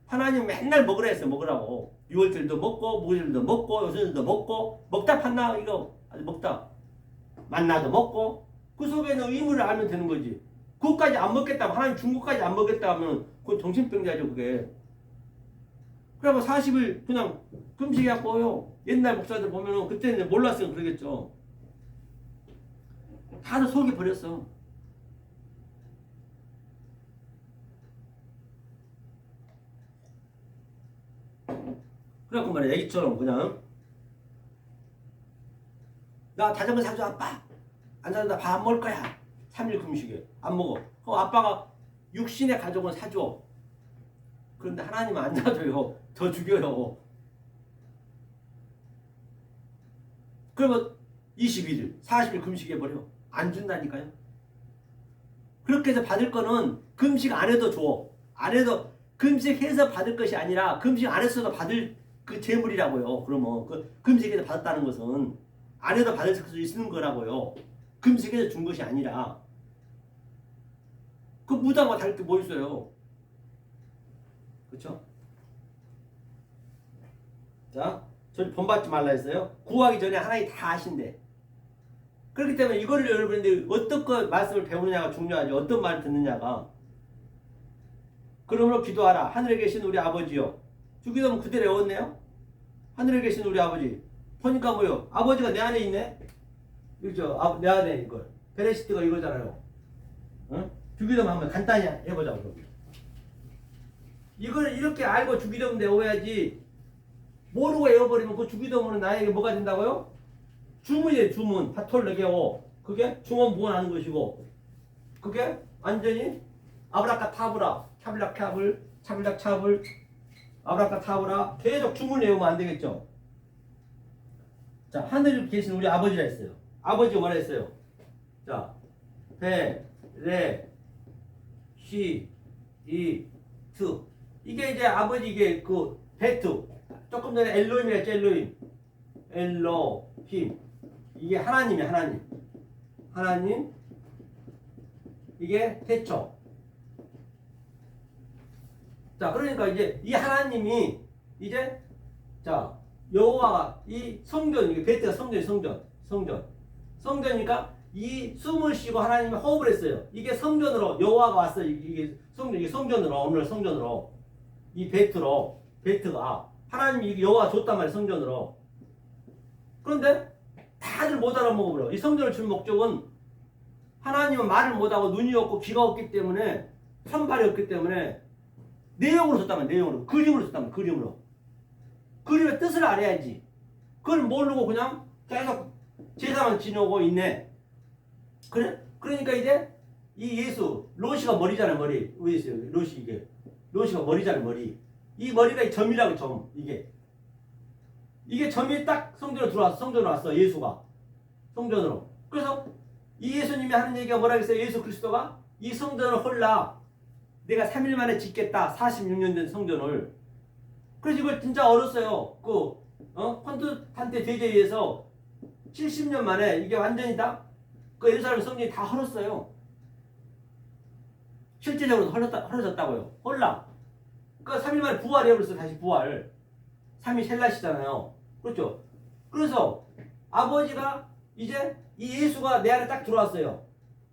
하나님 맨날 먹으라 했어요. 먹으라고. 6월절도 먹고 목요일도 먹고 요새도 먹고 먹다 판나 이거 아주 먹다. 만나도 먹고 그 속에는 의무를 알면 되는 거지. 그것까지 안 먹겠다면 하나님 준 것까지 안 먹겠다 하면 그건 정신병자죠. 그게. 그래서 40일 그냥 금식해갖고요. 옛날 목사들 보면은 그때는 몰랐으면 그러겠죠. 다들 속이 버렸어. 그래갖고 말이야. 애기처럼 그냥 나 자전거 사줘 아빠. 안 사준다. 밥 안 먹을 거야. 3일 금식에 안 먹어. 그럼 아빠가 육신의 가족은 사줘. 그런데 하나님은 안 사줘요. 더 죽여요. 그러면 21일, 40일 금식해버려. 안 준다니까요. 그렇게 해서 받을 거는 금식 안 해도 줘. 안 해도 금식해서 받을 것이 아니라 금식 안 했어도 받을 그 재물이라고요. 그러면 그 금식해서 받았다는 것은 안 해도 받을 수 있는 거라고요. 금식해서 준 것이 아니라. 그 무당과 다를 게 뭐 있어요. 그렇죠? 자, 저를 본받지 말라 했어요. 구하기 전에 하나님 다 아신대. 그렇기 때문에 이거를 여러분들이 어떤 거 말씀을 배우느냐가 중요하죠. 어떤 말을 듣느냐가. 그러므로 기도하라. 하늘에 계신 우리 아버지요. 주기도문 그대로 외웠네요. 하늘에 계신 우리 아버지. 보니까 뭐요? 아버지가 내 안에 있네. 그렇죠? 내 안에 이거. 베레시트가 이거잖아요. 응? 주기도문 한번 간단히 해보자고. 이걸 이렇게 알고 주기도문 외워야지. 모르고 외워버리면 그 주기도문은 나에게 뭐가 된다고요? 주문이에요. 주문. 파톨레게오. 그게 중원부원하는 것이고 그게 완전히 아브라카타브라 차블락차블 차블락차블 아브라카타브라 계속 주문을 외우면 안 되겠죠. 자, 하늘에 계신 우리 아버지라 했어요. 아버지가 뭐라 했어요? 자, 베, 레, 시, 이, 트. 이게 이제 아버지 이게 그 베트. 조금 전에 엘로힘이라 했죠. 엘로힘. 엘로힘. 이게 하나님이야. 하나님. 하나님. 이게 태초. 자, 그러니까 이제 이 하나님이 이제 자 여호와가 이 성전, 이게 베트가 성전이니까 이 숨을 쉬고 하나님이 호흡을 했어요. 이게 성전으로 여호와가 왔어요. 이게 성전으로, 오늘 성전으로 이 베트가 하나님이 여호와 줬단 말이에요. 성전으로. 그런데 다들 못 알아먹어버려. 이 성전을 준 목적은 하나님은 말을 못하고 눈이 없고 귀가 없기 때문에 손발이 없기 때문에 내용으로 줬단 말이에요. 내용으로. 그림으로 줬단 말이에요. 그림으로. 그림의 뜻을 알아야지. 그걸 모르고 그냥 계속 제사만 지내고 있네. 그래? 그러니까 이제 이 예수, 로시가 머리잖아요. 머리. 왜 있어요? 로시가 머리잖아요. 머리. 이 머리가 이 점이라고 점. 이게 점이 딱 성전으로 들어왔어. 성전으로 왔어. 예수가. 성전으로. 그래서 이 예수님이 하는 얘기가 뭐라 그랬어요? 예수 그리스도가 이 성전을 헐라. 내가 3일 만에 짓겠다. 46년 된 성전을. 그래서 이걸 진짜 얼었어요. 폰트한테 대제에 의해서 70년 만에 이게 완전히 다 그 예루살렘 성전이 다 헐었어요. 실제적으로 헐어졌다고요. 헐라. 그러니까 3일 만에 부활해 버렸어. 다시 부활. 3일 셀라시잖아요. 그렇죠? 그래서 아버지가 이제 이 예수가 내 안에 딱 들어왔어요.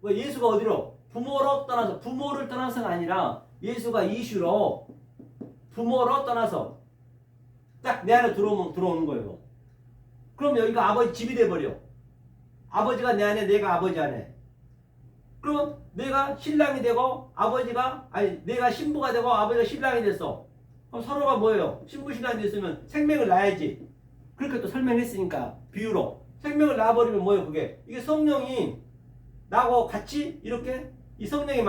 예수가 어디로? 부모를 떠나서가 아니라 예수가 이슈로 부모로 떠나서 딱 내 안에 들어오는 거예요. 그럼 여기가 아버지 집이 돼버려. 아버지가 내 안에, 내가 아버지 안에. 그럼 내가 신랑이 되고 내가 신부가 되고 아버지가 신랑이 됐어. 그럼 서로가 뭐예요? 신부 신랑이 됐으면 생명을 낳아야지. 그렇게 또 설명했으니까 비유로 생명을 낳아버리면 뭐예요? 이게 성령이 나하고 같이 이렇게 이 성령이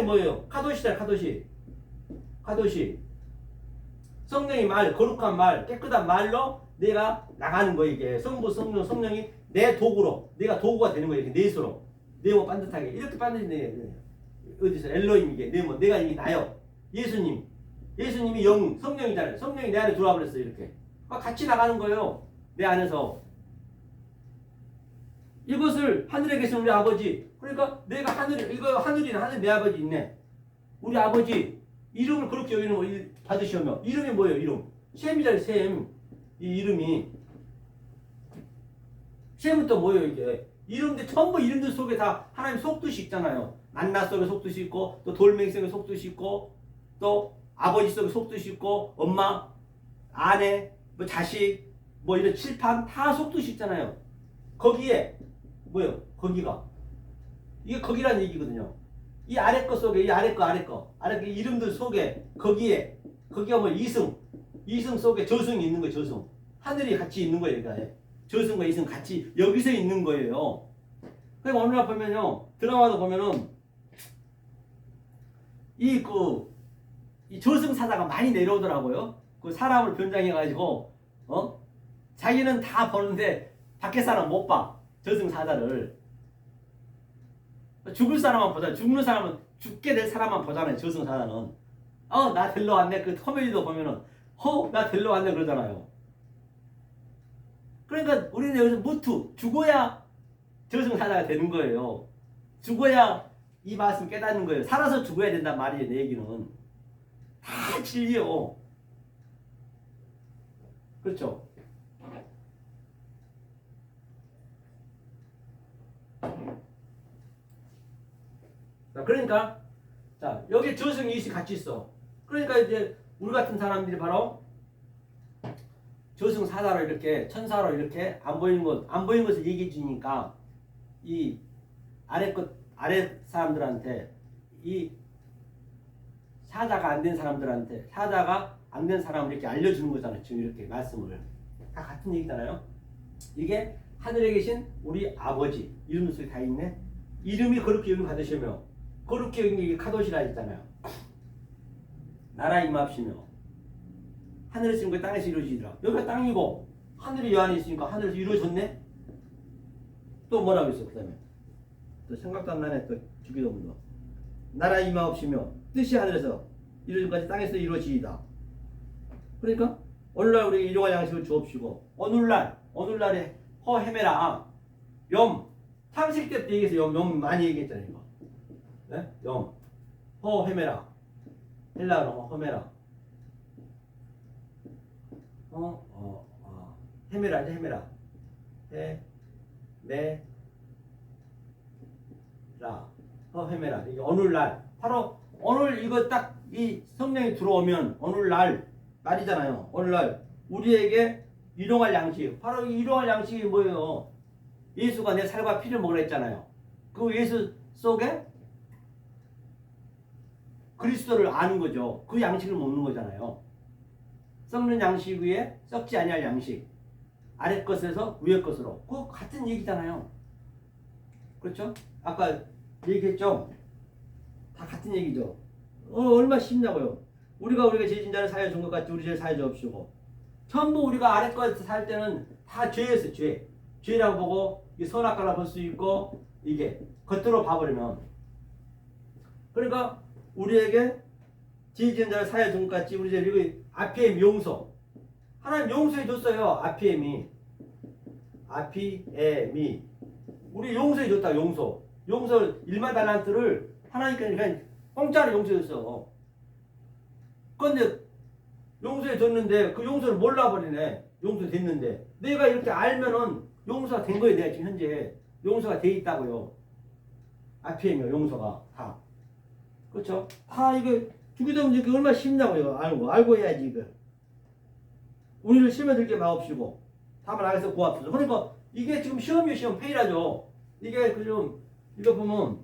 뭐예요? 카도시잖아요. 카도시. 성령이 거룩한 말, 깨끗한 말로 내가 나가는 거예요. 이게 성부, 성령이 내 도구로, 내가 도구가 되는 거예요. 이렇게 넷으로. 네모 반듯하게. 이렇게 반듯해. 어디서? 엘로힘 이게. 네모. 내가 이게 나요. 예수님이 성령이잖아요. 성령이 내 안에 들어와 버렸어요. 이렇게. 같이 나가는 거예요. 내 안에서. 이것을 하늘에 계신 우리 아버지. 그러니까 내가 하늘이 내 아버지 있네. 우리 아버지. 이름을 그렇게 여기는 거 받으시오며. 이름이 뭐예요? 이름. 셈이잖아요. 셈. 이 이름이. 셈은 또 뭐예요? 이게. 이름들 전부 이름들 속에 다 하나님 속뜻이 있잖아요. 만나 속에 속뜻이 있고 또 돌멩이 속에 속뜻이 있고 또 아버지 속에 속뜻이 있고 엄마, 아내, 자식 이런 칠판 다 속뜻이 있잖아요. 거기에 뭐예요? 이게 거기라는 얘기거든요. 이 아래 거 속에 이 아래 거 이름들 속에 거기가 이승 속에 저승이 있는 거예요. 저승. 하늘이 같이 있는 거예요. 그러니까 저승과 이승 같이 여기서 있는 거예요. 그러니까 오늘날 보면요. 드라마도 보면은 이 저승사자가 많이 내려오더라고요. 그 사람을 변장해가지고 자기는 다 보는데 밖에 사람 못 봐. 저승사자를. 죽을 사람만 보잖아요. 죽는 사람은 죽게 될 사람만 보잖아요. 저승사자는. 나 데리러 왔네. 그 코미디도 보면은 나 데리러 왔네 그러잖아요. 그러니까 우리는 여기서 죽어야 저승사자가 되는 거예요. 죽어야 이 말씀 깨닫는 거예요. 살아서 죽어야 된단 말이에요. 내 얘기는. 다 진리요. 그렇죠? 그러니까 여기 저승 이시 같이 있어. 그러니까 이제 우리 같은 사람들이 바로 저승사자로 이렇게 천사로 이렇게 안 보이는 것을 얘기해 주니까 이 아래 사람들한테 이 사자가 안 된 사람을 이렇게 알려주는 거잖아요. 지금 이렇게 말씀을 다 같은 얘기잖아요. 이게 하늘에 계신 우리 아버지 이름 속에 다 있네. 이름이 거룩히 여김 받으시며 거룩히 여긴 게 카도시라 했잖아요. 나라 임합시며 하늘에 있는 게 땅에서 이루어지더라. 여기가 땅이고 하늘이 여 안에 있으니까 하늘에서 이루어졌네. 또 뭐라고 했어? 그 다음에 또 생각도 안 나네. 또 주기도문도 나라 임하옵시며 뜻이 하늘에서 이루어진까지 땅에서 이루어지이다. 그러니까 오늘날 우리에게 일용할 양식을 주옵시고 오늘날에 헤매라. 창세기 때부터 얘기해서 염 많이 얘기했잖아요. 이거. 네? 헤매라. 헬라어로 헤매라. 헤매라죠, 헤매라. 헤매라. 헤매라. 이게 오늘날. 바로 오늘 이거 딱 이 성령이 들어오면 오늘날 날이잖아요. 오늘날 우리에게 일용할 양식. 바로 이 일용할 양식이 뭐예요? 예수가 내 살과 피를 먹으라 했잖아요. 그 예수 속에 그리스도를 아는 거죠. 그 양식을 먹는 거잖아요. 썩는 양식 위에 썩지 아니할 양식. 아래 것에서 위에 것으로. 그거 같은 얘기잖아요. 그렇죠? 아까 얘기했죠? 다 같은 얘기죠. 얼마나 쉽냐고요. 우리가 죄진 자를 사하여 준 것 같이 우리 죄를 사하여 주옵시고. 전부 우리가 아래 것에서 살 때는 다 죄였어요. 죄. 죄라고 보고 선악과라 볼 수 있고 이게 겉으로 봐버리면. 그러니까 우리에게 죄진 자를 사하여 준 것 같이 우리 죄를 이거 아피엠 용서. 하나님 용서해 줬어요. 아피엠이. 우리 용서해 줬다. 용서 1만 달란트를 하나님께 그냥 공짜로 용서해 줬어. 그런데 용서해 줬는데 그 용서를 몰라버리네. 용서 됐는데 내가 이렇게 알면은 용서가 된 거예요. 내가 지금 현재 용서가 돼 있다고요. 아피엠이요. 용서가 다. 그렇죠? 다 이거 주기도 문제 얼마나 쉽냐고요. 알고 해야지 이거. 우리를 시험에 들게 마옵시고 다만 안에서 구합시다. 그러니까 이게 지금 시험이요. 시험 페이라죠. 이게 좀 이거 보면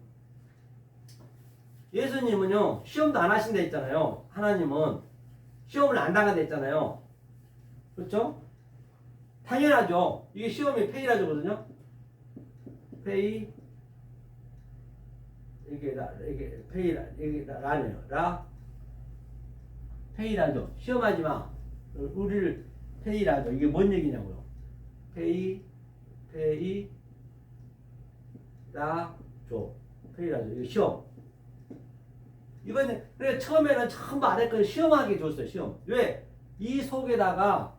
예수님은요 시험도 안 하신다 했잖아요. 하나님은 시험을 안 당한다 했잖아요. 그렇죠? 당연하죠. 이게 시험이 페이라죠거든요. 페이 이게 페이라 이게 라네요. 페이라죠. 시험하지 마. 우리를 페이라죠. 이게 뭔 얘기냐고요. 페이라죠. 이게 시험. 이거는 그래 처음에는 전부 아래 걸 시험하게 줬어요. 시험. 왜? 이 속에다가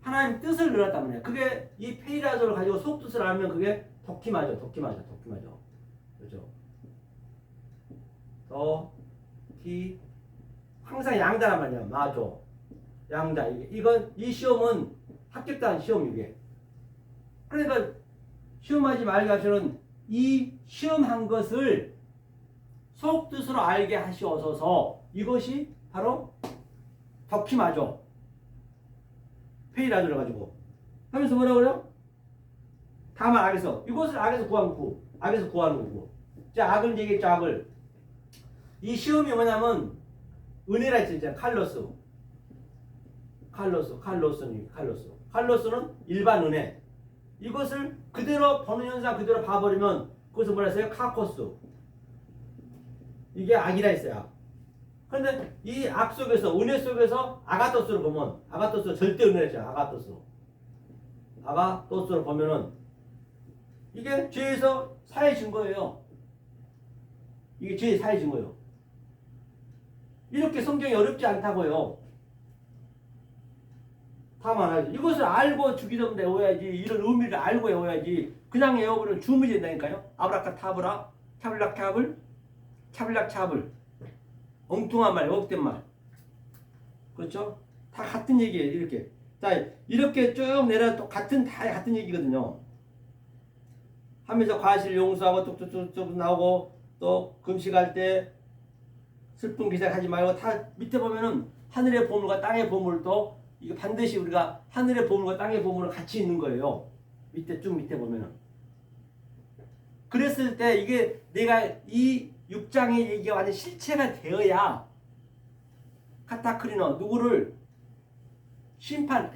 하나님 뜻을 넣었단 말이에요. 그게 이 페이라조를 가지고 속 뜻을 알면 그게 도끼마죠. 그렇죠? 항상 양자란 말이야. 마조. 양자. 이건 이 시험은 합격도 한 시험 이게. 그러니까 시험하지 말게 하시는 이 시험한 것을 속 뜻으로 알게 하시옵소서. 이것이 바로 덕희마죠. 페이라조를 가지고 하면서 뭐라 그래요? 다만 악에서 이것을 악에서 구하는 구. 악에서 구하는 거고. 자, 악을 얘기했죠. 악을. 이 시험이 뭐냐면 은혜라 했잖아요. 칼로스는 일반 은혜. 이것을 그대로 보는 현상 그대로 봐버리면 그것을 뭐라 했어요? 카코스. 이게 악이라 했어요. 그런데 이 악 속에서 은혜 속에서 아가토스를 보면 아가토스 절대 은혜죠. 아가토스를 보면은 이게 죄에서 사해진 거예요. 이게 죄에 사해진 거예요. 이렇게 성경이 어렵지 않다고요. 다만 알죠. 이것을 알고 주기도문 외워야지. 이런 의미를 알고 외워야지. 그냥 외워버리면 주문이 된다니까요. 아브라카타브라, 차블락차블. 엉뚱한 말, 억된 말. 그렇죠? 다 같은 얘기예요. 이렇게. 자, 이렇게 쭉 내려 또 다 같은 얘기거든요. 하면서 과실 용서하고 뚝뚝뚝뚝 나오고 또 금식할 때 슬픈 기색하지 말고 다 밑에 보면은 하늘의 보물과 땅의 보물도 이거 반드시 우리가 하늘의 보물과 땅의 보물은 같이 있는 거예요. 쭉 밑에 보면은. 그랬을 때 이게 내가 이 6장의 얘기가 완전 실체가 되어야 카타크리너 누구를 심판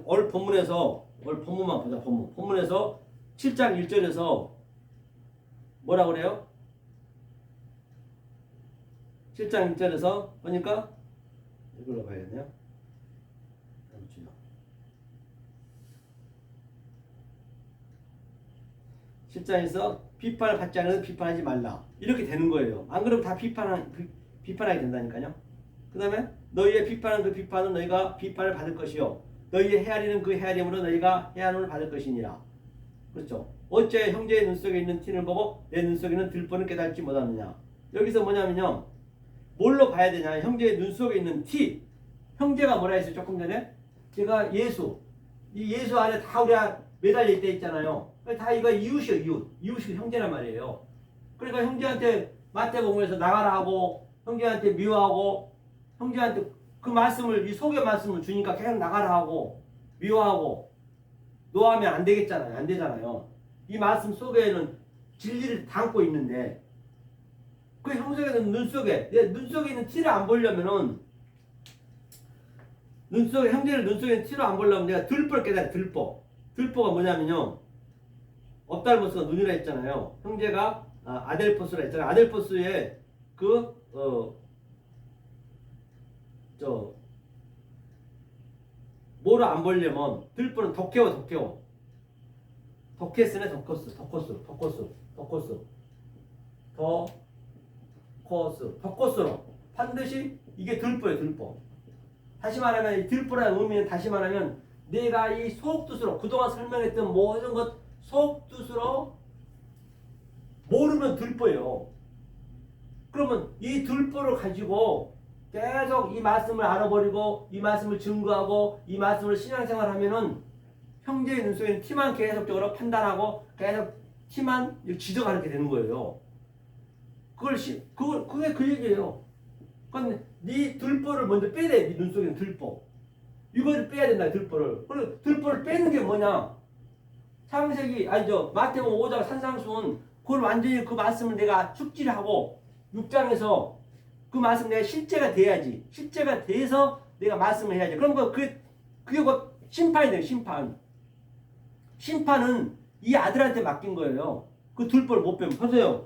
올 본문만 보자. 본문에서 7장 1절에서 뭐라 그래요? 7장 1절에서 보니까 이걸로 봐야겠네요. 7장에서 비판을 받지 않으면 비판하지 말라. 이렇게 되는 거예요. 안 그러면 다 비판하게 된다니까요. 그 다음에 너희의 비판은 그 비판은 너희가 비판을 받을 것이요. 너희의 헤아리는 그 헤아림으로 너희가 헤아림을 받을 것이니라. 그렇죠. 어째 형제의 눈 속에 있는 티를 보고 내 눈 속에 있는 들보는 깨닫지 못하느냐. 여기서 뭐냐면요. 뭘로 봐야 되냐. 형제의 눈 속에 있는 티. 형제가 뭐라 했어요? 조금 전에. 제가 예수. 이 예수 안에 다 우리가 매달려 있다 있잖아요. 다 이거 이웃이요, 이웃. 이웃이 형제란 말이에요. 그러니까 형제한테 마태복음에서 나가라 하고, 형제한테 미워하고, 형제한테 그 말씀을, 이 속의 말씀을 주니까 계속 나가라 하고, 미워하고, 노하면 안 되겠잖아요. 안 되잖아요. 이 말씀 속에는 진리를 담고 있는데, 그 형제는 내 눈속에 있는 티를 안 보려면은, 형제를 눈속에 있는 티를 안 보려면 내가 들보를 깨달아, 들보. 들보가 뭐냐면요. 업달보스가 눈이라 했잖아요. 형제가 아델포스라 했잖아요. 아델포스에 뭐를 안 보려면 들보는 덕해워. 덕해스네, 덕코스로 반드시 이게 들보예요, 들보. 다시 말하면 이 들보라는 의미는 다시 말하면 내가 이 속뜻으로 그동안 설명했던 모든 것 속뜻으로 모르면 들보예요. 그러면 이 들보를 가지고 계속 이 말씀을 알아버리고 이 말씀을 증거하고 이 말씀을 신앙생활하면은 형제의 눈 속에는 티만 계속적으로 판단하고 계속 티만 지적하게 되는 거예요. 그게 그 얘기예요. 그러니까 네 들보를 먼저 빼야 돼. 네 눈 속에는 들보. 이거를 빼야 된다. 들보를. 그리고 들보를 빼는 게 뭐냐? 마태복음 5장 산상수훈 그걸 완전히 그 말씀을 내가 숙지를 하고 6장에서 그 말씀 내가 실제가 돼야지. 실제가 돼서 내가 말씀을 해야지. 그럼 그게 곧 심판이 돼요. 심판은 이 아들한테 맡긴 거예요. 그 들보를 못 빼면. 보세요.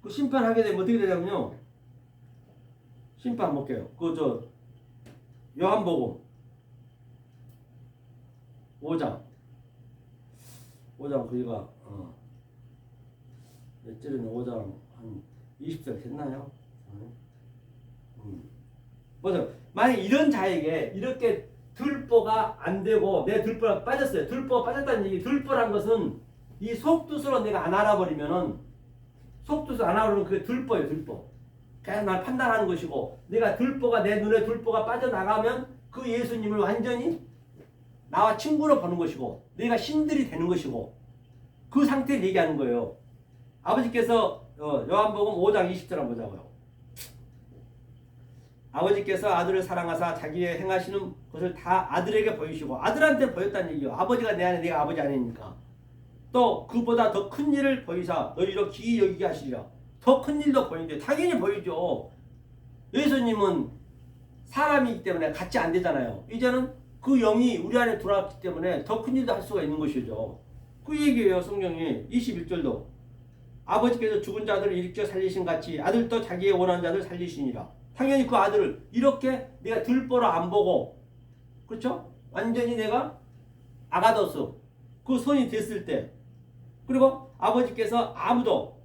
그 심판하게 되면 어떻게 되냐면요. 심판 볼게요. 요한복음 5장 그기가 몇 절이나 5장 한 20절 됐나요? 맞아요. 만약 이런 자에게 이렇게 들보가 안 되고 내 들보가 빠졌어요. 들보가 빠졌다는 얘기. 들보란 것은 이 속뜻으로 내가 안 알아버리면은 속뜻을 안 알아버리면 그게 들보예요. 들보. 그냥 날 판단하는 것이고 내가 내 눈에 들보가 빠져나가면 그 예수님을 완전히 나와 친구로 보는 것이고 내가 신들이 되는 것이고 그 상태를 얘기하는 거예요. 아버지께서 요한복음 5장 20절 한번 보자고요. 아버지께서 아들을 사랑하사 자기의 행하시는 것을 다 아들에게 보이시고 아들한테 보였다는 얘기예요. 아버지가 내 안에 내가 아버지 아니니까. 또 그보다 더 큰 일을 보이사 너희로 기이 여기게 하시리라. 더 큰 일도 보이는데 당연히 보이죠. 예수님은 사람이기 때문에 같이 안 되잖아요. 이제는 그 영이 우리 안에 들어왔기 때문에 더 큰 일도 할 수가 있는 것이죠. 그 얘기예요. 성경이 21절도 아버지께서 죽은 자들을 일으켜 살리신 같이 아들도 자기의 원하는 자들 살리시니라. 당연히 그 아들을 이렇게 내가 들보로 안 보고 그렇죠? 완전히 내가 아가더스 그 손이 됐을 때 그리고 아버지께서 아무도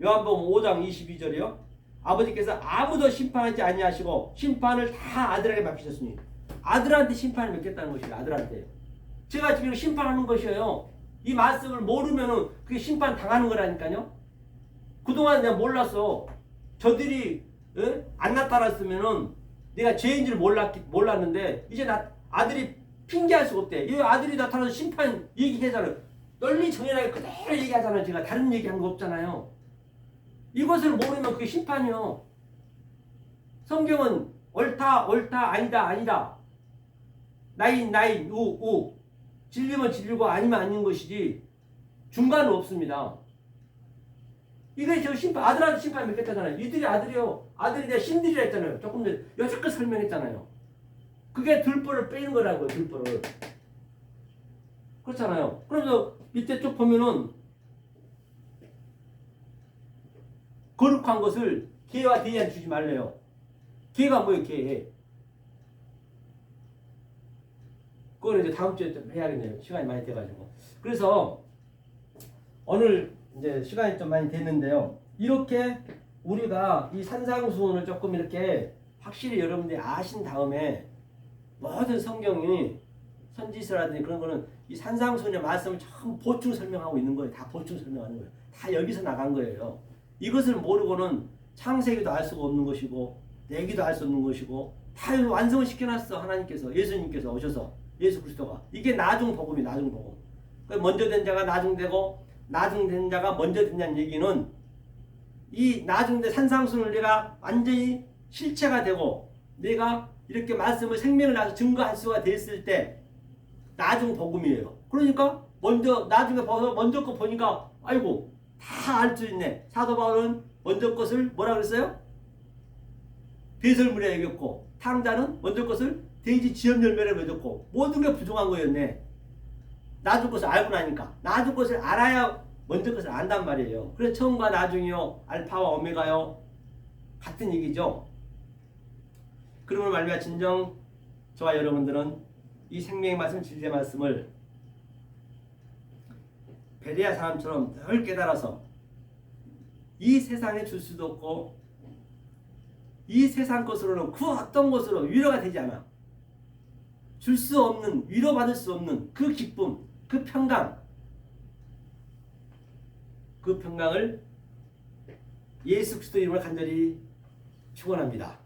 요한복음 5장 22절이요. 아버지께서 아무도 심판하지 아니하시고 심판을 다 아들에게 맡기셨으니 아들한테 심판을 맡겼다는 것이에요. 아들한테. 제가 지금 심판하는 것이에요. 이 말씀을 모르면은 그게 심판 당하는 거라니까요. 그동안 내가 몰랐어. 저들이 안 나타났으면은 내가 죄인지를 몰랐는데 이제 아들이 핑계할 수가 없대. 이 아들이 나타나서 심판 얘기하잖아요. 널리 정연하게 그대로 얘기하잖아요. 제가 다른 얘기한 거 없잖아요. 이것을 모르면 그게 심판이요. 성경은 옳다 아니다 나인 우 진리면 진리고 아니면 아닌 것이지 중간은 없습니다. 이게 저 심판 아들한테 심판 맡겼잖아요. 이들이 아들이요. 아들이 내가 신들이라 했잖아요. 조금 전에 여태껏 설명했잖아요. 그게 들보를 빼는 거라고요. 들보를. 그렇잖아요. 그래서 밑에 쭉 보면은 거룩한 것을 개와 대의한테 주지 말래요. 개가 뭐예요? 개. 그거는 이제 다음 주에 좀 해야겠네요. 시간이 많이 돼가지고. 그래서 오늘 이제 시간이 좀 많이 됐는데요. 이렇게 우리가 이 산상수훈을 조금 이렇게 확실히 여러분들이 아신 다음에 모든 성경이 선지서라든지 그런 거는 이 산상수훈의 말씀을 전부 보충 설명하고 있는 거예요. 다 보충 설명하는 거예요. 다 여기서 나간 거예요. 이것을 모르고는 창세기도 알 수가 없는 것이고 내기도 알 수 없는 것이고 다 완성을 시켜놨어. 하나님께서 예수님께서 오셔서 예수 그리스도가. 이게 나중 복음이 나중 복음. 먼저 된 자가 나중되고 나중 된 자가 먼저 된다는 얘기는 이 나중된 산상수훈례가 완전히 실체가 되고 내가 이렇게 말씀을 생명을 나서 증거할 수가 됐을 때 나중 복음이에요. 그러니까 먼저 나중에 봐서 먼저 거 보니까 아이고 다 알 수 있네. 사도 바울은 먼저 것을 뭐라 그랬어요? 배설물에 여겼고 탕자는 먼저 것을 돼지 지엽 열매를 맺었고 모든 게 부정한 거였네. 나중 것을 알고 나니까 나중 것을 알아야 먼저 것을 안단 말이에요. 그래서 처음과 나중이요 알파와 오메가요 같은 얘기죠. 그러면 말미암아 진정 저와 여러분들은 이 생명의 말씀 진리의 말씀을 베레아 사람처럼 늘 깨달아서 이 세상에 줄 수도 없고 이 세상 것으로는 그 어떤 것으로 위로가 되지 않아. 줄 수 없는, 위로받을 수 없는 그 기쁨, 그 평강, 그 평강을 예수 그리스도 이름으로 간절히 축원합니다.